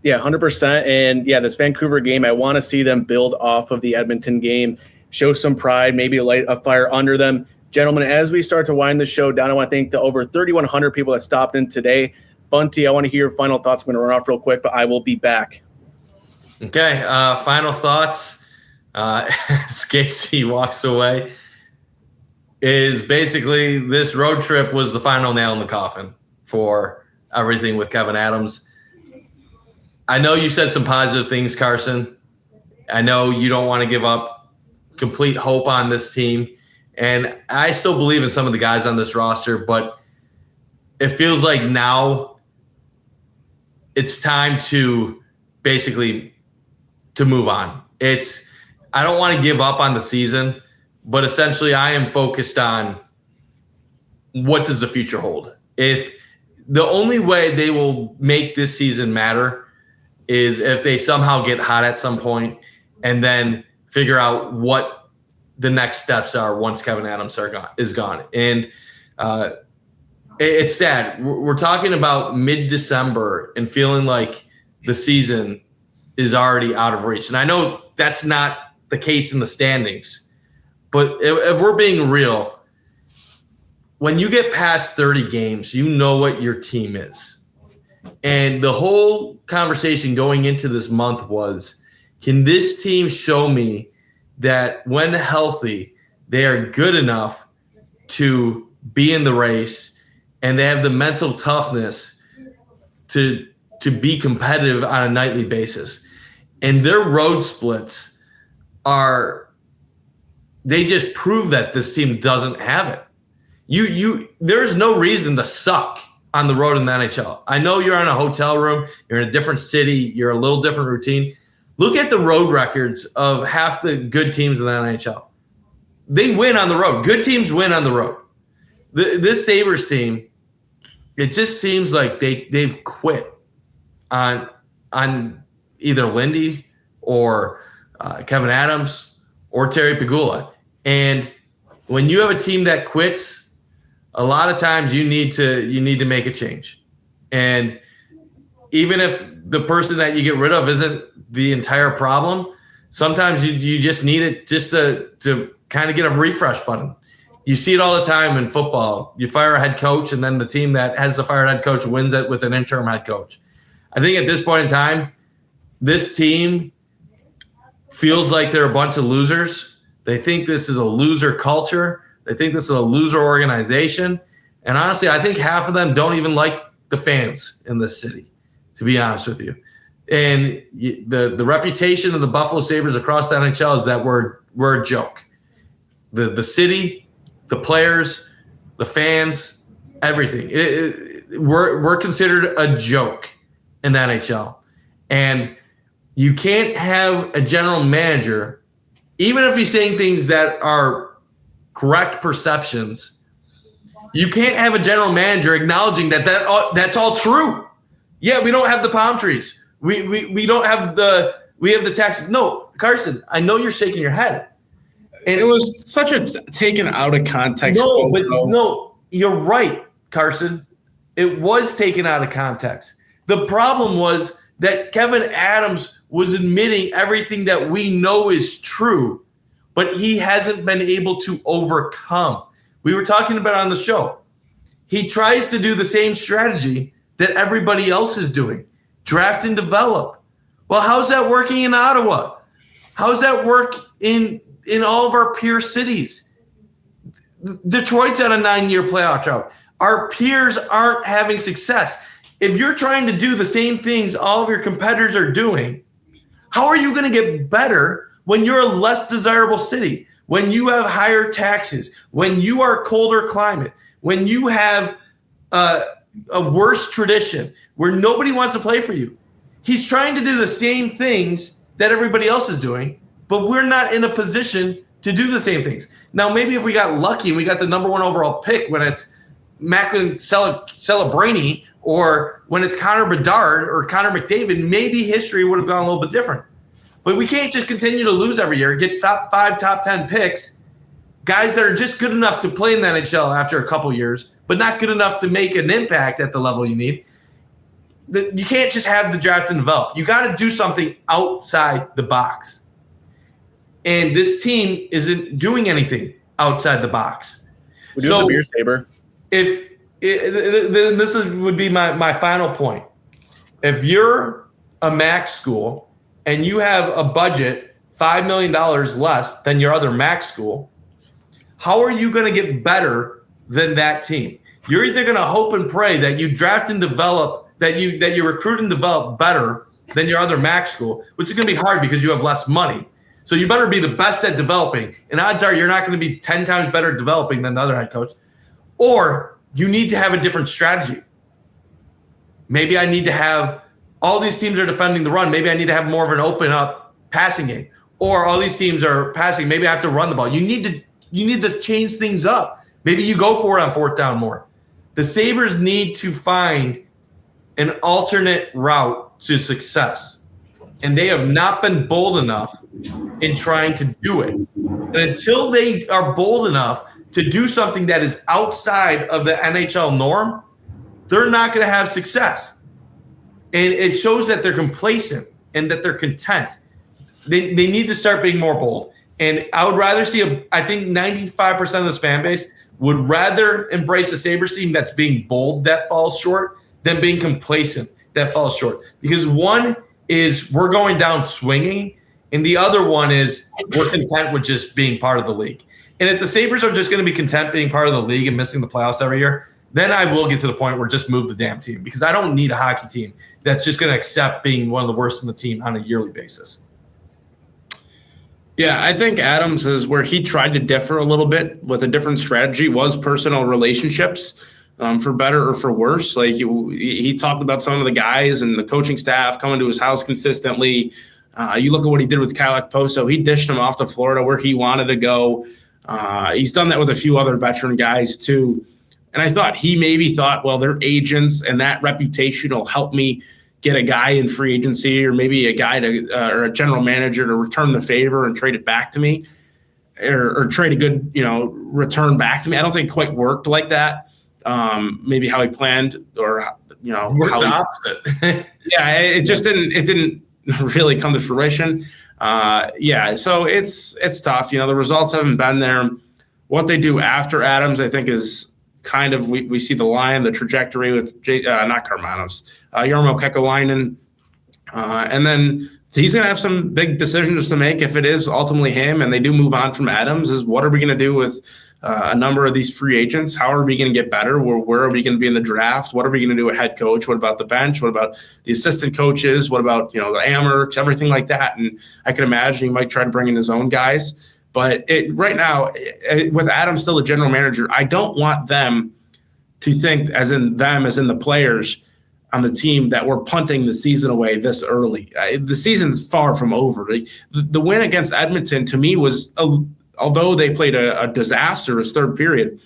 Yeah, 100%. And yeah, this Vancouver game, I want to see them build off of the Edmonton game, show some pride, maybe light a fire under them. Gentlemen, as we start to wind the show down, I want to thank the over 3,100 people that stopped in today. Bunty, I want to hear your final thoughts. I'm going to run off real quick, but I will be back. Okay, final thoughts. Gatesy walks away. Is basically this road trip was the final nail in the coffin for everything with Kevyn Adams. I know you said some positive things, Carson. I know you don't want to give up complete hope on this team. And I still believe in some of the guys on this roster, but it feels like now it's time to basically to move on. I don't want to give up on the season, but essentially I am focused on what does the future hold. If the only way they will make this season matter is if they somehow get hot at some point and then figure out what the next steps are once Kevyn Adams is gone. And it's sad. We're talking about mid-December and feeling like the season is already out of reach. And I know that's not the case in the standings, but if we're being real, when you get past 30 games, you know what your team is. And the whole conversation going into this month was, can this team show me that when healthy, they are good enough to be in the race and they have the mental toughness to be competitive on a nightly basis? And their road splits they just prove that this team doesn't have it. There's no reason to suck on the road in the NHL. I know you're in a hotel room, you're in a different city, you're a little different routine. Look at the road records of half the good teams in the NHL. They win on the road. Good teams win on the road. This Sabres team, it just seems like they've quit on either Lindy or Kevyn Adams or Terry Pegula. And when you have a team that quits, a lot of times you need to make a change. And even if the person that you get rid of isn't the entire problem, sometimes you just need it just to kind of get a refresh button. You see it all the time in football. You fire a head coach, and then the team that has the fired head coach wins it with an interim head coach. I think at this point in time, this team feels like they're a bunch of losers. They think this is a loser culture. They think this is a loser organization. And honestly, I think half of them don't even like the fans in this city, to be honest with you. And the reputation of the Buffalo Sabres across the NHL is that we're a joke. The city, the players, the fans, everything. We're considered a joke in the NHL. And you can't have a general manager, even if he's saying things that are correct perceptions, you can't have a general manager acknowledging that's all true. Yeah, we don't have the palm trees. We don't have we have the taxes. No, Carson, I know you're shaking your head. And it was such a taken out of context. No, you're right, Carson. It was taken out of context. The problem was that Kevyn Adams was admitting everything that we know is true, but he hasn't been able to overcome. We were talking about it on the show. He tries to do the same strategy that everybody else is doing, draft and develop. Well, how's that working in Ottawa? How's that work in all of our peer cities? Detroit's on a 9-year playoff drought. Our peers aren't having success. If you're trying to do the same things all of your competitors are doing, how are you going to get better when you're a less desirable city, when you have higher taxes, when you are colder climate, when you have a worse tradition, where nobody wants to play for you? He's trying to do the same things that everybody else is doing, but we're not in a position to do the same things. Now, maybe if we got lucky and we got the number 1 overall pick when it's Macklin Celebrini or when it's Connor Bedard or Connor McDavid, maybe history would have gone a little bit different. But we can't just continue to lose every year, get top 5, top 10 picks, guys that are just good enough to play in the NHL after a couple years, but not good enough to make an impact at the level you need. You can't just have the draft and develop. You got to do something outside the box. And this team isn't doing anything outside the box. We do have the beer saber. This would be my final point. If you're a MAC school and you have a budget $5 million less than your other MAC school, how are you going to get better than that team? You're either going to hope and pray that you draft and develop, that you recruit and develop better than your other MAC school, which is going to be hard because you have less money. So you better be the best at developing. And odds are you're not going to be 10 times better at developing than the other head coach. Or you need to have a different strategy. Maybe I need to have all these teams are defending the run. Maybe I need to have more of an open up passing game. Or all these teams are passing. Maybe I have to run the ball. You need to change things up. Maybe you go for it on fourth down more. The Sabres need to find an alternate route to success. And they have not been bold enough in trying to do it. And until they are bold enough to do something that is outside of the NHL norm, they're not going to have success. And it shows that they're complacent and that they're content. They need to start being more bold. And I would rather see, I think 95% of this fan base would rather embrace a Sabres team that's being bold that falls short than being complacent that falls short. Because one is we're going down swinging, and the other one is we're content with just being part of the league. And if the Sabres are just going to be content being part of the league and missing the playoffs every year, then I will get to the point where just move the damn team, because I don't need a hockey team that's just going to accept being one of the worst in the team on a yearly basis. Yeah, I think Adams is where he tried to differ a little bit with a different strategy was personal relationships, for better or for worse. Like he talked about some of the guys and the coaching staff coming to his house consistently. You look at what he did with Kyle Okposo. He dished him off to Florida where he wanted to go. He's done that with a few other veteran guys too. And I thought he maybe thought, well, they're agents and that reputation will help me get a guy in free agency, or maybe a guy to or a general manager to return the favor and trade it back to me, or trade a good, return back to me. I don't think it quite worked like that. Maybe how he planned, or Worked the opposite. Yeah, it just didn't really come to fruition. So it's tough. The results haven't been there. What they do after Adams, I think, is kind of we see the line, the trajectory with not Karmanos, Jarmo Kekalainen, and then he's going to have some big decisions to make if it is ultimately him and they do move on from Adams. Is what are we going to do with a number of these free agents? How are we going to get better? Where are we going to be in the draft? What are we going to do with head coach? What about the bench? What about the assistant coaches? What about the Amherst, everything like that? And I can imagine he might try to bring in his own guys. But right now, with Adams still the general manager, I don't want them to think, as in the players on the team, that we're punting the season away this early. The season's far from over. The win against Edmonton, to me, was, although they played a disastrous third period,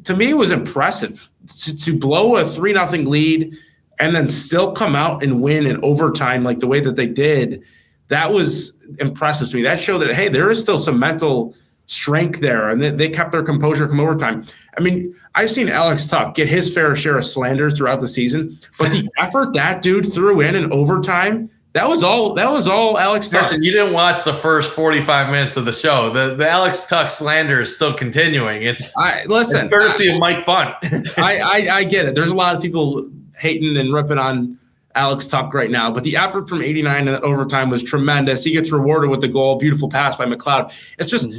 to me was impressive. To blow a 3-0 lead and then still come out and win in overtime like the way that they did, that was impressive to me. That showed that, hey, there is still some mental strength there, and they kept their composure come overtime. I mean, I've seen Alex Tuch get his fair share of slander throughout the season, but the effort that dude threw in overtime, that was all Alex Tuch. Carson, you didn't watch the first 45 minutes of the show. The Alex Tuch slander is still continuing. It's courtesy of Mike Bundt. I get it. There's a lot of people hating and ripping on Alex Tuch right now, but the effort from 89 in overtime was tremendous. He gets rewarded with the goal, beautiful pass by McLeod. It's just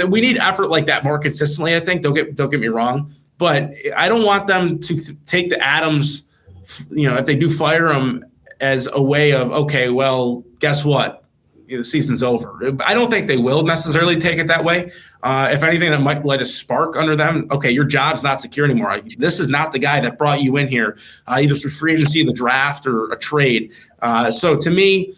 we need effort like that more consistently. I think don't get me wrong, but I don't want them to take the Adams, if they do fire him, as a way of, okay, well, guess what? The season's over. I don't think they will necessarily take it that way. If anything, that might light a spark under them. Okay, your job's not secure anymore. This is not the guy that brought you in here, either through free agency, the draft, or a trade. So to me,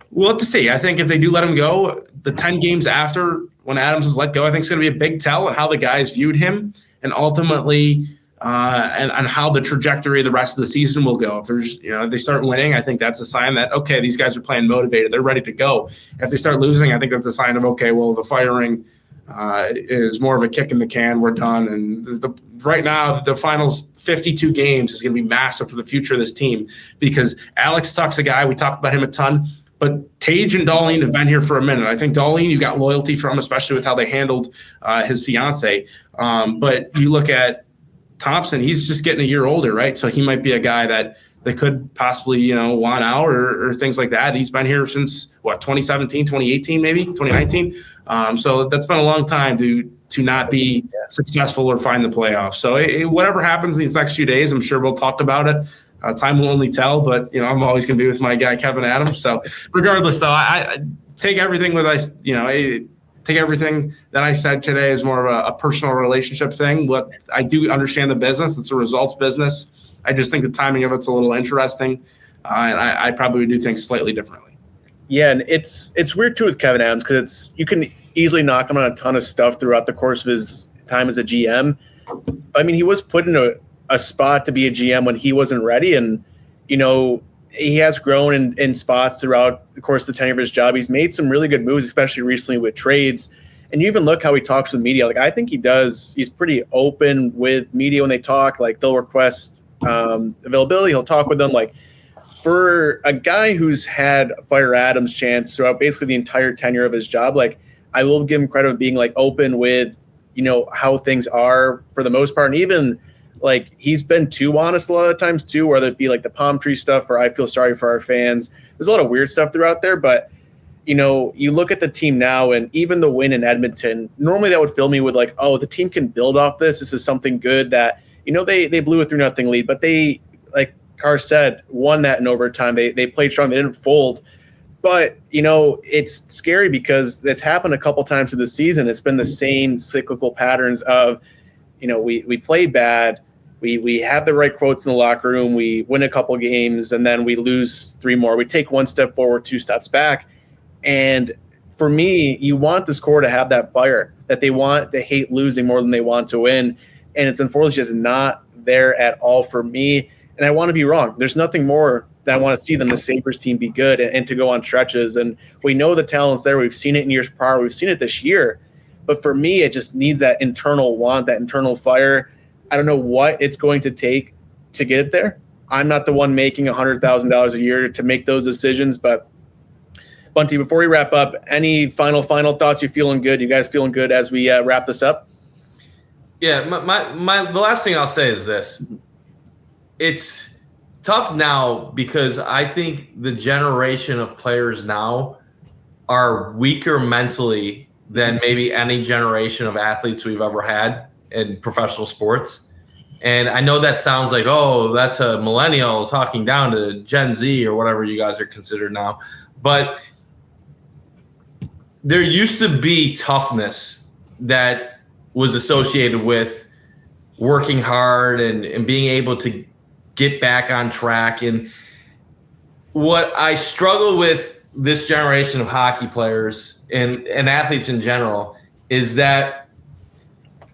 we'll have to see. I think if they do let him go, the 10 games after when Adams is let go, I think it's going to be a big tell on how the guys viewed him, and ultimately and how the trajectory of the rest of the season will go. If there's, if they start winning, I think that's a sign that, okay, these guys are playing motivated. They're ready to go. If they start losing, I think that's a sign of, okay, well, the firing is more of a kick in the can. We're done. And right now, the finals 52 games is going to be massive for the future of this team, because Alex Tuch's a guy, we talked about him a ton, but Tage and Dahlin have been here for a minute. I think Dahlin, you got loyalty from, especially with how they handled his fiance. But you look at Thompson, he's just getting a year older, right? So he might be a guy that they could possibly, want out or things like that. He's been here since 2017, 2018, maybe 2019. So that's been a long time to not be successful or find the playoffs. So whatever happens in these next few days, I'm sure we'll talk about it. Time will only tell, but I'm always going to be with my guy Kevyn Adams. So regardless, though, I take everything take everything that I said today as more of a personal relationship thing. What I do understand the business, it's a results business. I just think the timing of it's a little interesting, and I probably would do things slightly differently. Yeah, and it's weird too with Kevyn Adams because you can easily knock him on a ton of stuff throughout the course of his time as a GM. I mean, he was put in a spot to be a GM when he wasn't ready, and he has grown in spots throughout the course of the tenure of his job. He's made some really good moves, especially recently with trades. And you even look how he talks with media. Like, I think he's pretty open with media when they talk. Like, they'll request availability. He'll talk with them. Like, for a guy who's had a Fire Adams chance throughout basically the entire tenure of his job, like, I will give him credit of being, like, open with, how things are for the most part. And even, like, he's been too honest a lot of times, too, whether it be, like, the palm tree stuff or I feel sorry for our fans. There's a lot of weird stuff throughout there, but you look at the team now and even the win in Edmonton, normally that would fill me with like, oh, the team can build off this. This is something good that, they blew a 3-0 lead, but they, like Carson said, won that in overtime. They played strong. They didn't fold. But, it's scary because it's happened a couple times through the season. It's been the same cyclical patterns of, we play bad. We have the right quotes in the locker room. We win a couple games and then we lose 3 more. We take 1 step forward, 2 steps back. And for me, you want this core to have that fire that they hate losing more than they want to win. And it's unfortunately just not there at all for me. And I want to be wrong. There's nothing more that I want to see than the Sabres team be good and to go on stretches. And we know the talent's there. We've seen it in years prior. We've seen it this year. But for me, it just needs that internal want, that internal fire. I don't know what it's going to take to get it there. I'm not the one making $100,000 a year to make those decisions, but Bunty, before we wrap up, any final thoughts? You feeling good? You guys feeling good as we wrap this up? Yeah, the last thing I'll say is this. It's tough now because I think the generation of players now are weaker mentally than maybe any generation of athletes we've ever had in professional sports. And I know that sounds like, oh, that's a millennial talking down to Gen Z or whatever you guys are considered now. But there used to be toughness that was associated with working hard and being able to get back on track. And what I struggle with this generation of hockey players and athletes in general is that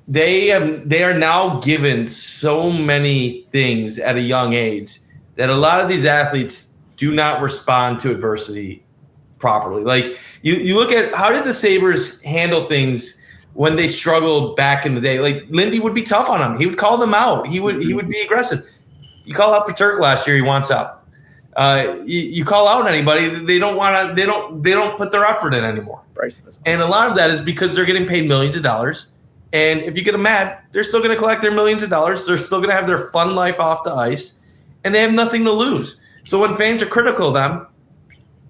they are now given so many things at a young age that a lot of these athletes do not respond to adversity properly. Like you look at how did the Sabres handle things when they struggled back in the day? Like Lindy would be tough on them. He would call them out. He would be aggressive. You call out Paterka last year, he wants out. You call out anybody, they don't put their effort in anymore. And a lot of that is because they're getting paid millions of dollars. And if you get them mad, they're still going to collect their millions of dollars. They're still going to have their fun life off the ice, and they have nothing to lose. So when fans are critical of them,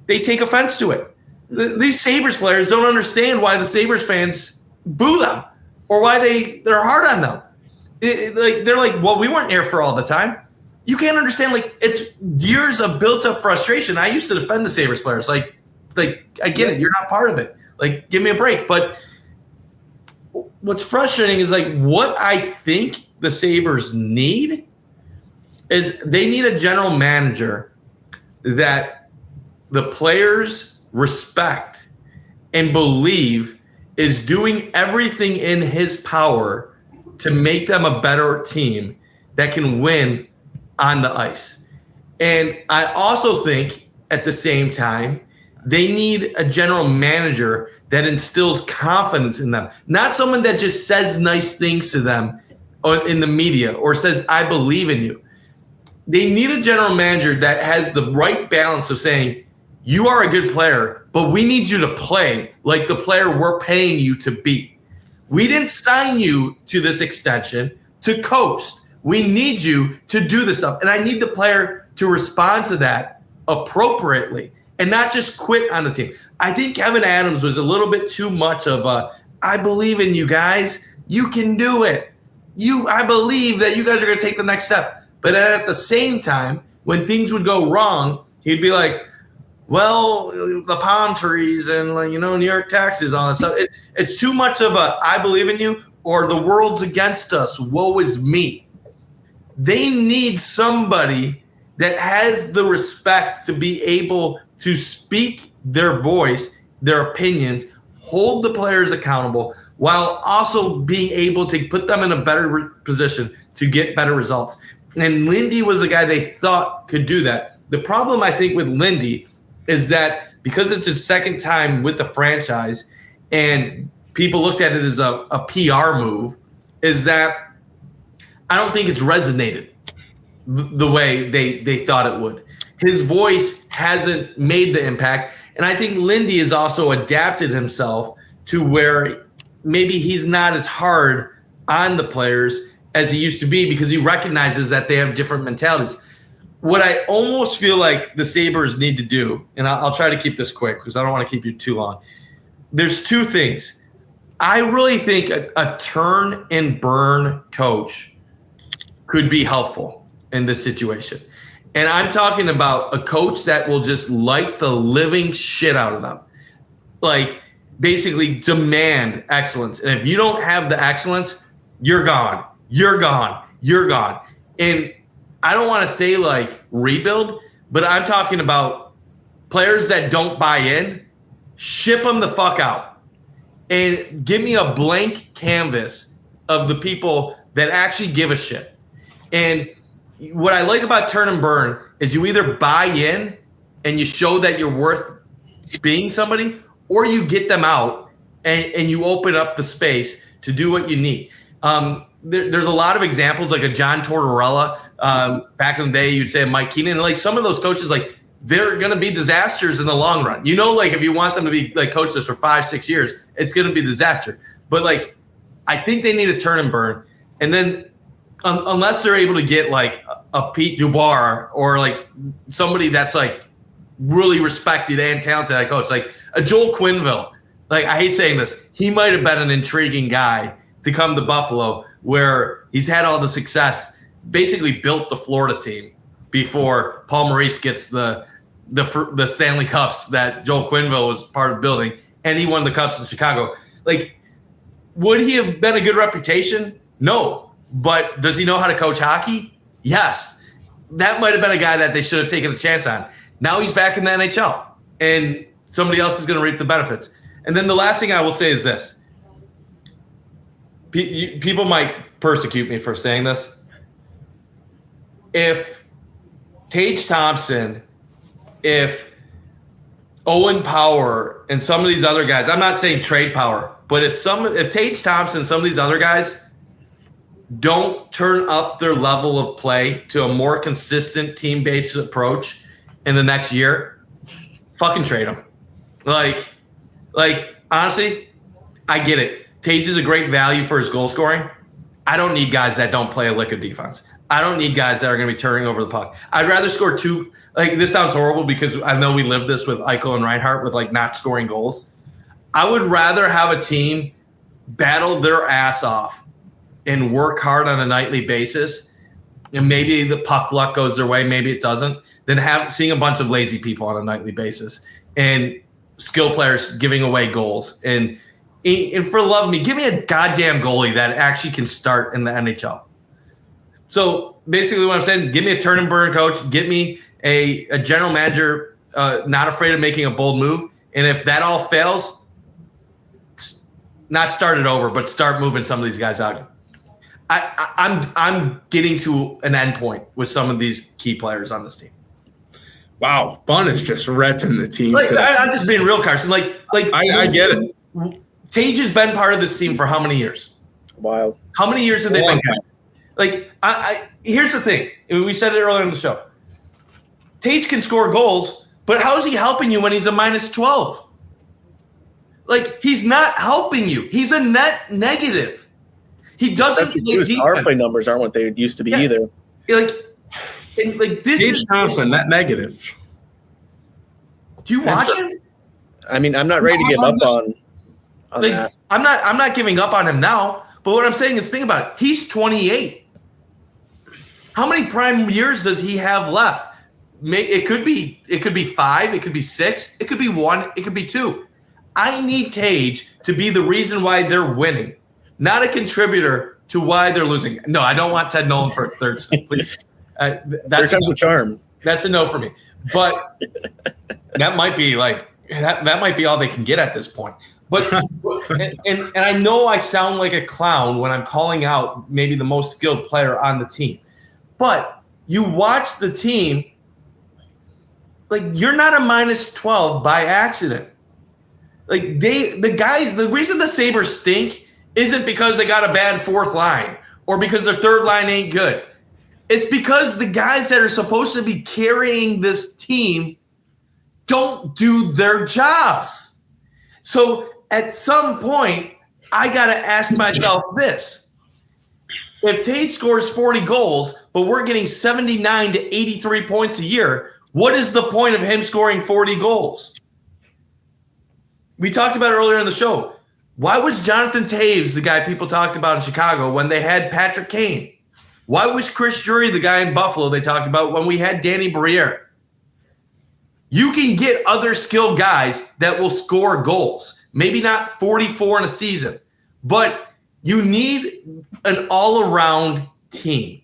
they take offense to it. These Sabres players don't understand why the Sabres fans boo them or why they're hard on them. They're like, well, we weren't here for all the time. You can't understand. Like, it's years of built-up frustration. I used to defend the Sabres players. Like I get it. You're not part of it. Like, give me a break. But what's frustrating is, like, what I think the Sabres need is they need a general manager that the players respect and believe is doing everything in his power to make them a better team that can win on the ice. And I also think at the same time, they need a general manager that instills confidence in them, not someone that just says nice things to them in the media or says, I believe in you. They need a general manager that has the right balance of saying, you are a good player, but we need you to play like the player we're paying you to be. We didn't sign you to this extension to coast. We need you to do this stuff. And I need the player to respond to that appropriately and not just quit on the team. I think Kevyn Adams was a little bit too much of a, I believe in you guys. You can do it. I believe that you guys are going to take the next step. But at the same time, when things would go wrong, he'd be like, well, the palm trees and, New York taxes, all that stuff. It's too much of a, I believe in you, or the world's against us. Woe is me. They need somebody that has the respect to be able to speak their voice, their opinions, hold the players accountable, while also being able to put them in a better position to get better results. And Lindy was the guy they thought could do that. The problem, I think, with Lindy is that because it's his second time with the franchise and people looked at it as a PR move, is that I don't think it's resonated the way they thought it would. His voice hasn't made the impact. And I think Lindy has also adapted himself to where maybe he's not as hard on the players as he used to be because he recognizes that they have different mentalities. What I almost feel like the Sabres need to do, and I'll try to keep this quick because I don't want to keep you too long. There's two things. I really think a turn and burn coach could be helpful in this situation. And I'm talking about a coach that will just light the living shit out of them. Like, basically demand excellence. And if you don't have the excellence, you're gone. You're gone. You're gone. And I don't want to say like rebuild, but I'm talking about players that don't buy in, ship them the fuck out. And give me a blank canvas of the people that actually give a shit. And what I like about turn and burn is you either buy in and you show that you're worth being somebody, or you get them out and you open up the space to do what you need. There's a lot of examples, like a John Tortorella. Back in the day, you'd say Mike Keenan. And like some of those coaches, like they're going to be disasters in the long run. You know, like if you want them to be like coaches for 5-6 years, it's going to be a disaster. But like, I think they need a turn and burn. And then unless they're able to get like a Pete Dubois or like somebody that's like really respected and talented at coach, like a Joel Quenneville. Like, I hate saying this, he might have been an intriguing guy to come to Buffalo, where he's had all the success, basically built the Florida team before Paul Maurice gets the Stanley Cups that Joel Quenneville was part of building, and he won the Cups in Chicago. Like, would he have been a good reputation? No. But does he know how to coach hockey? Yes. That might have been a guy that they should have taken a chance on. Now he's back in the NHL, and somebody else is going to reap the benefits. And then the last thing I will say is this. People might persecute me for saying this. If Tage Thompson, if Owen Power, and some of these other guys, I'm not saying trade power, but if Tage Thompson, some of these other guys don't turn up their level of play to a more consistent team-based approach in the next year, fucking trade them. Like honestly, I get it. Tage is a great value for his goal scoring. I don't need guys that don't play a lick of defense. I don't need guys that are going to be turning over the puck. I'd rather score two. Like, this sounds horrible because I know we lived this with Eichel and Reinhart with like not scoring goals. I would rather have a team battle their ass off and work hard on a nightly basis, and maybe the puck luck goes their way, maybe it doesn't, than seeing a bunch of lazy people on a nightly basis and skill players giving away goals. And for the love of me, give me a goddamn goalie that actually can start in the NHL. So basically what I'm saying, give me a turn and burn coach, get me a general manager not afraid of making a bold move. And if that all fails, not start it over, but start moving some of these guys out. I'm getting to an end point with some of these key players on this team. Wow, Bundt is just repping the team. Like, I'm just being real, Carson. I get it. Tage has been part of this team for how many years? Wild. How many years have they been? Like, here's the thing. We said it earlier in the show. Tage can score goals, but how is he helping you when he's a -12? Like, he's not helping you. He's a net negative. He doesn't play defense. Our play numbers aren't what they used to be either. Like this Tage Thompson, net negative. Do you watch him? I mean, I'm not ready to give up on that. I'm not giving up on him now. But what I'm saying is, think about it. He's 28. How many prime years does he have left? It could be 5. It could be 6. It could be 1. It could be 2. I need Tage to be the reason why they're winning, not a contributor to why they're losing. No, I don't want Ted Nolan for a third stint, please. That's a charm. That's a no for me. But that might be that might be all they can get at this point. But and I know I sound like a clown when I'm calling out maybe the most skilled player on the team. But you watch the team, like you're not a minus 12 by accident. Like the reason the Sabres stink isn't because they got a bad fourth line or because their third line ain't good. It's because the guys that are supposed to be carrying this team don't do their jobs. So at some point, I got to ask myself this. If Tate scores 40 goals, but we're getting 79 to 83 points a year, what is the point of him scoring 40 goals? We talked about it earlier in the show. Why was Jonathan Toews the guy people talked about in Chicago when they had Patrick Kane? Why was Chris Drury the guy in Buffalo they talked about when we had Danny Briere? You can get other skilled guys that will score goals. Maybe not 44 in a season, but you need an all-around team.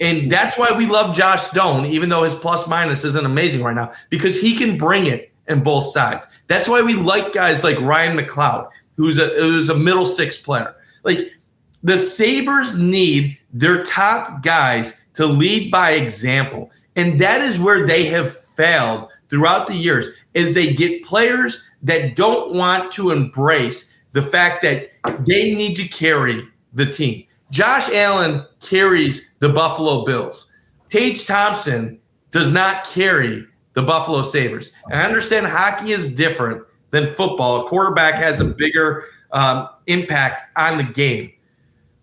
And that's why we love Josh Stone, even though his plus-minus isn't amazing right now, because he can bring it in both sides. That's why we like guys like Ryan McLeod, who's a middle six player. Like the Sabres need their top guys to lead by example. And that is where they have failed throughout the years, is they get players that don't want to embrace the fact that they need to carry the team. Josh Allen carries the Buffalo Bills. Tage Thompson does not carry the Buffalo Sabres. And I understand hockey is different than football. A quarterback has a bigger impact on the game.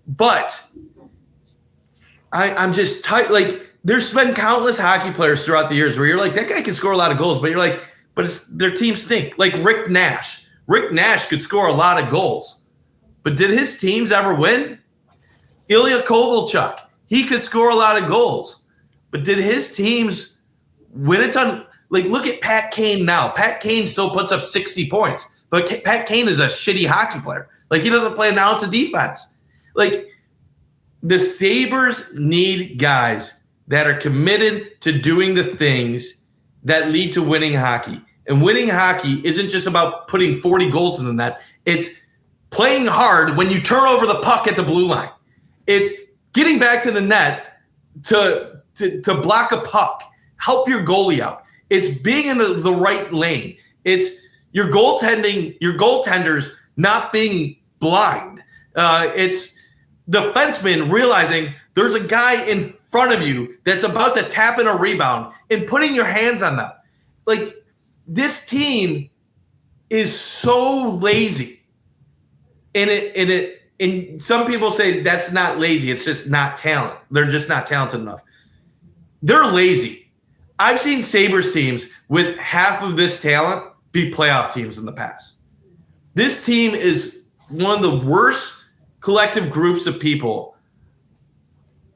But I'm just tight. Like, there's been countless hockey players throughout the years where you're like, that guy can score a lot of goals, but you're like, but their team stink. Like Rick Nash. Rick Nash could score a lot of goals. But did his teams ever win? Ilya Kovalchuk. He could score a lot of goals. But did his teams win a ton? Like, look at Pat Kane now. Pat Kane still puts up 60 points. But Pat Kane is a shitty hockey player. Like, he doesn't play an ounce of defense. Like, the Sabres need guys that are committed to doing the things that lead to winning hockey. And winning hockey isn't just about putting 40 goals in the net. It's playing hard when you turn over the puck at the blue line. It's getting back to the net to block a puck, help your goalie out. It's being in the right lane. It's your goaltenders not being blind. It's defensemen realizing there's a guy in front of you that's about to tap in a rebound and putting your hands on them. Like, this team is so lazy. And some people say that's not lazy. It's just not talent. They're just not talented enough. They're lazy. I've seen Sabres teams with half of this talent be playoff teams in the past. This team is one of the worst collective groups of people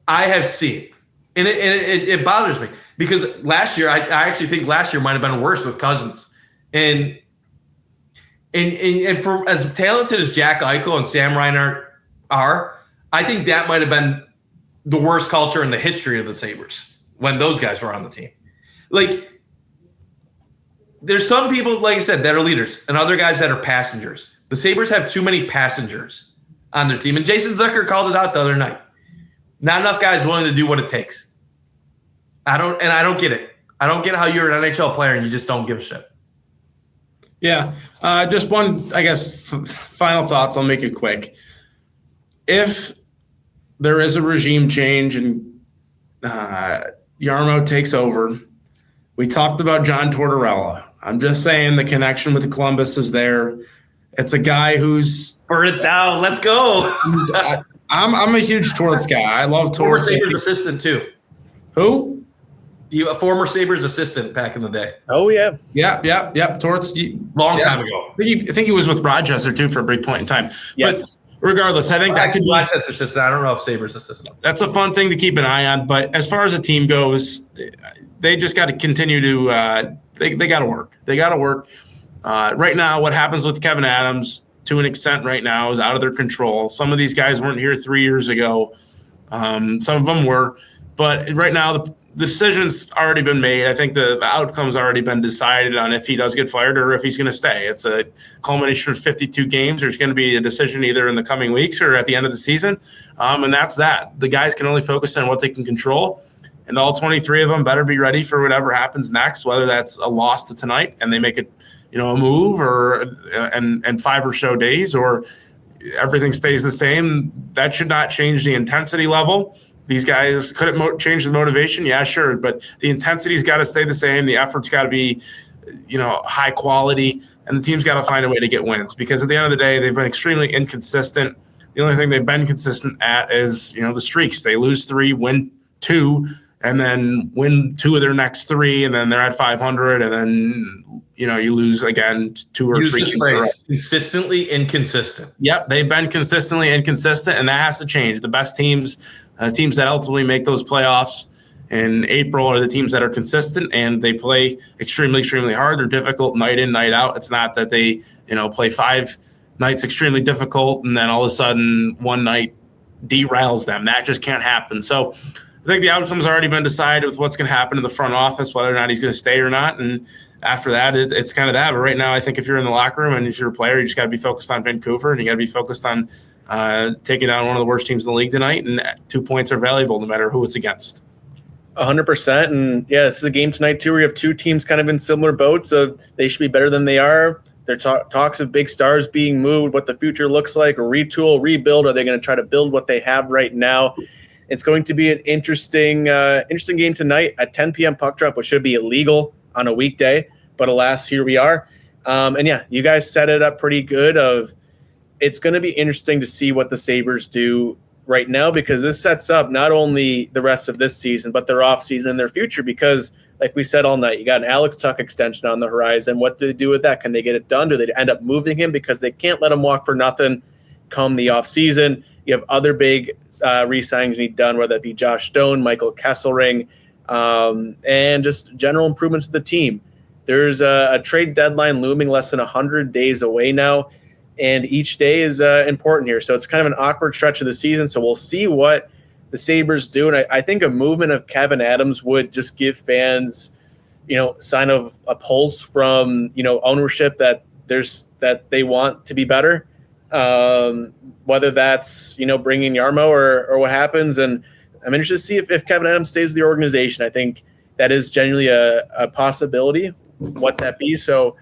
I have seen. And it bothers me because last year, I actually think last year might have been worse with Cousins. And for as talented as Jack Eichel and Sam Reinhart are, I think that might have been the worst culture in the history of the Sabres when those guys were on the team. Like, there's some people, like I said, that are leaders and other guys that are passengers. The Sabres have too many passengers on their team. And Jason Zucker called it out the other night. Not enough guys willing to do what it takes. I don't get it. I don't get how you're an NHL player and you just don't give a shit. Yeah. Just one, I guess, final thoughts. I'll make it quick. If there is a regime change and Jarmo takes over, we talked about John Tortorella. I'm just saying the connection with Columbus is there. It's a guy who's burn it down. Let's go. I'm a huge Torts guy. I love Torts. Former Sabres assistant too. Who? You a former Sabres assistant back in the day. Oh yeah. Yep. Torts. Long time ago. I think he was with Rochester too for a brief point in time. Yes. But regardless, I think that could be Rochester assistant. I don't know if Sabres assistant. That's a fun thing to keep an eye on. But as far as the team goes, they just got to continue to they got to work. They got to work. Right now, what happens with Kevyn Adams, to an extent right now is out of their control. Some of these guys weren't here 3 years ago. Some of them were. But right now, the decision's already been made. I think the outcome's already been decided on if he does get fired or if he's going to stay. It's a culmination of 52 games. There's going to be a decision either in the coming weeks or at the end of the season. And that's that. The guys can only focus on what they can control. And all 23 of them better be ready for whatever happens next, whether that's a loss to tonight and they make it, a move or and 5 or so days, or everything stays the same. That should not change the intensity level. These guys could it change the motivation? Yeah, sure. But the intensity's got to stay the same. The effort's got to be, high quality, and the team's got to find a way to get wins, because at the end of the day, they've been extremely inconsistent. The only thing they've been consistent at is, the streaks. They lose 3, win 2, and then win 2 of their next 3, and then they're at 500, and then, you lose again 2 or 3 games in a row. Consistently inconsistent. Yep, they've been consistently inconsistent, and that has to change. The best teams that ultimately make those playoffs in April are the teams that are consistent, and they play extremely, extremely hard. They're difficult night in, night out. It's not that they, play 5 nights extremely difficult and then all of a sudden one night derails them. That just can't happen. So I think the outcome's already been decided with what's going to happen in the front office, whether or not he's going to stay or not. And after that, it's kind of that. But right now, I think if you're in the locker room and if you're a player, you just got to be focused on Vancouver, and you got to be focused on taking down one of the worst teams in the league tonight. And 2 points are valuable no matter who it's against. 100%. And yeah, this is a game tonight too where you have 2 teams kind of in similar boats of they should be better than they are. There talks of big stars being moved, what the future looks like, or retool, rebuild. Are they going to try to build what they have right now? It's going to be an interesting game tonight at 10 p.m. puck drop, which should be illegal on a weekday. But alas, here we are. And yeah, you guys set it up pretty good. It's going to be interesting to see what the Sabres do right now, because this sets up not only the rest of this season, but their off season and their future. Because like we said all night, you got an Alex Tuch extension on the horizon. What do they do with that? Can they get it done? Do they end up moving him because they can't let him walk for nothing come the off season? You have other big re-signings need done, whether it be Josh Stone, Michael Kesselring, and just general improvements to the team. There's a trade deadline looming less than 100 days away now, and each day is important here. So it's kind of an awkward stretch of the season. So we'll see what the Sabres do. And I think a movement of Kevyn Adams would just give fans, sign of a pulse from, ownership that they want to be better. Whether that's, bringing Jarmo or what happens. And I'm interested to see if Kevyn Adams stays with the organization. I think that is genuinely a possibility, what that be. So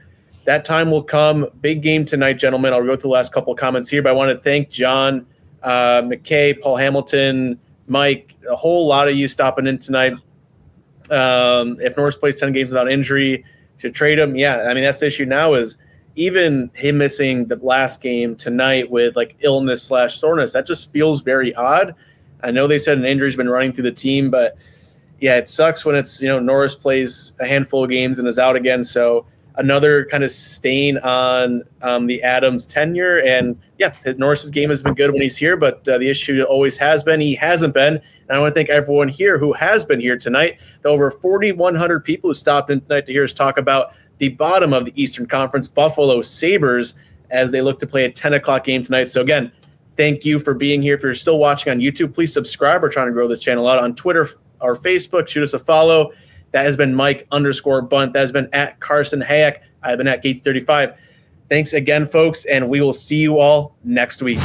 that time will come. Big game tonight, gentlemen. I'll go through the last couple of comments here, but I want to thank John, McKay, Paul Hamilton, Mike, a whole lot of you stopping in tonight. If Norris plays 10 games without injury, should trade him. Yeah, I mean, that's the issue now is even him missing the last game tonight with like illness/soreness, that just feels very odd. I know they said an injury's been running through the team, but yeah, it sucks when it's, Norris plays a handful of games and is out again. So another kind of stain on the Adams tenure. And yeah, Norris's game has been good when he's here, but the issue always has been he hasn't been. And I want to thank everyone here who has been here tonight. The over 4,100 people who stopped in tonight to hear us talk about the bottom of the Eastern Conference, Buffalo Sabres, as they look to play a 10 o'clock game tonight. So again, thank you for being here. If you're still watching on YouTube, please subscribe. We're trying to grow this channel out on Twitter or Facebook. Shoot us a follow. That has been Mike_Bundt. That has been at Carson Hayek. I've been at Gatesy 35. Thanks again, folks, and we will see you all next week.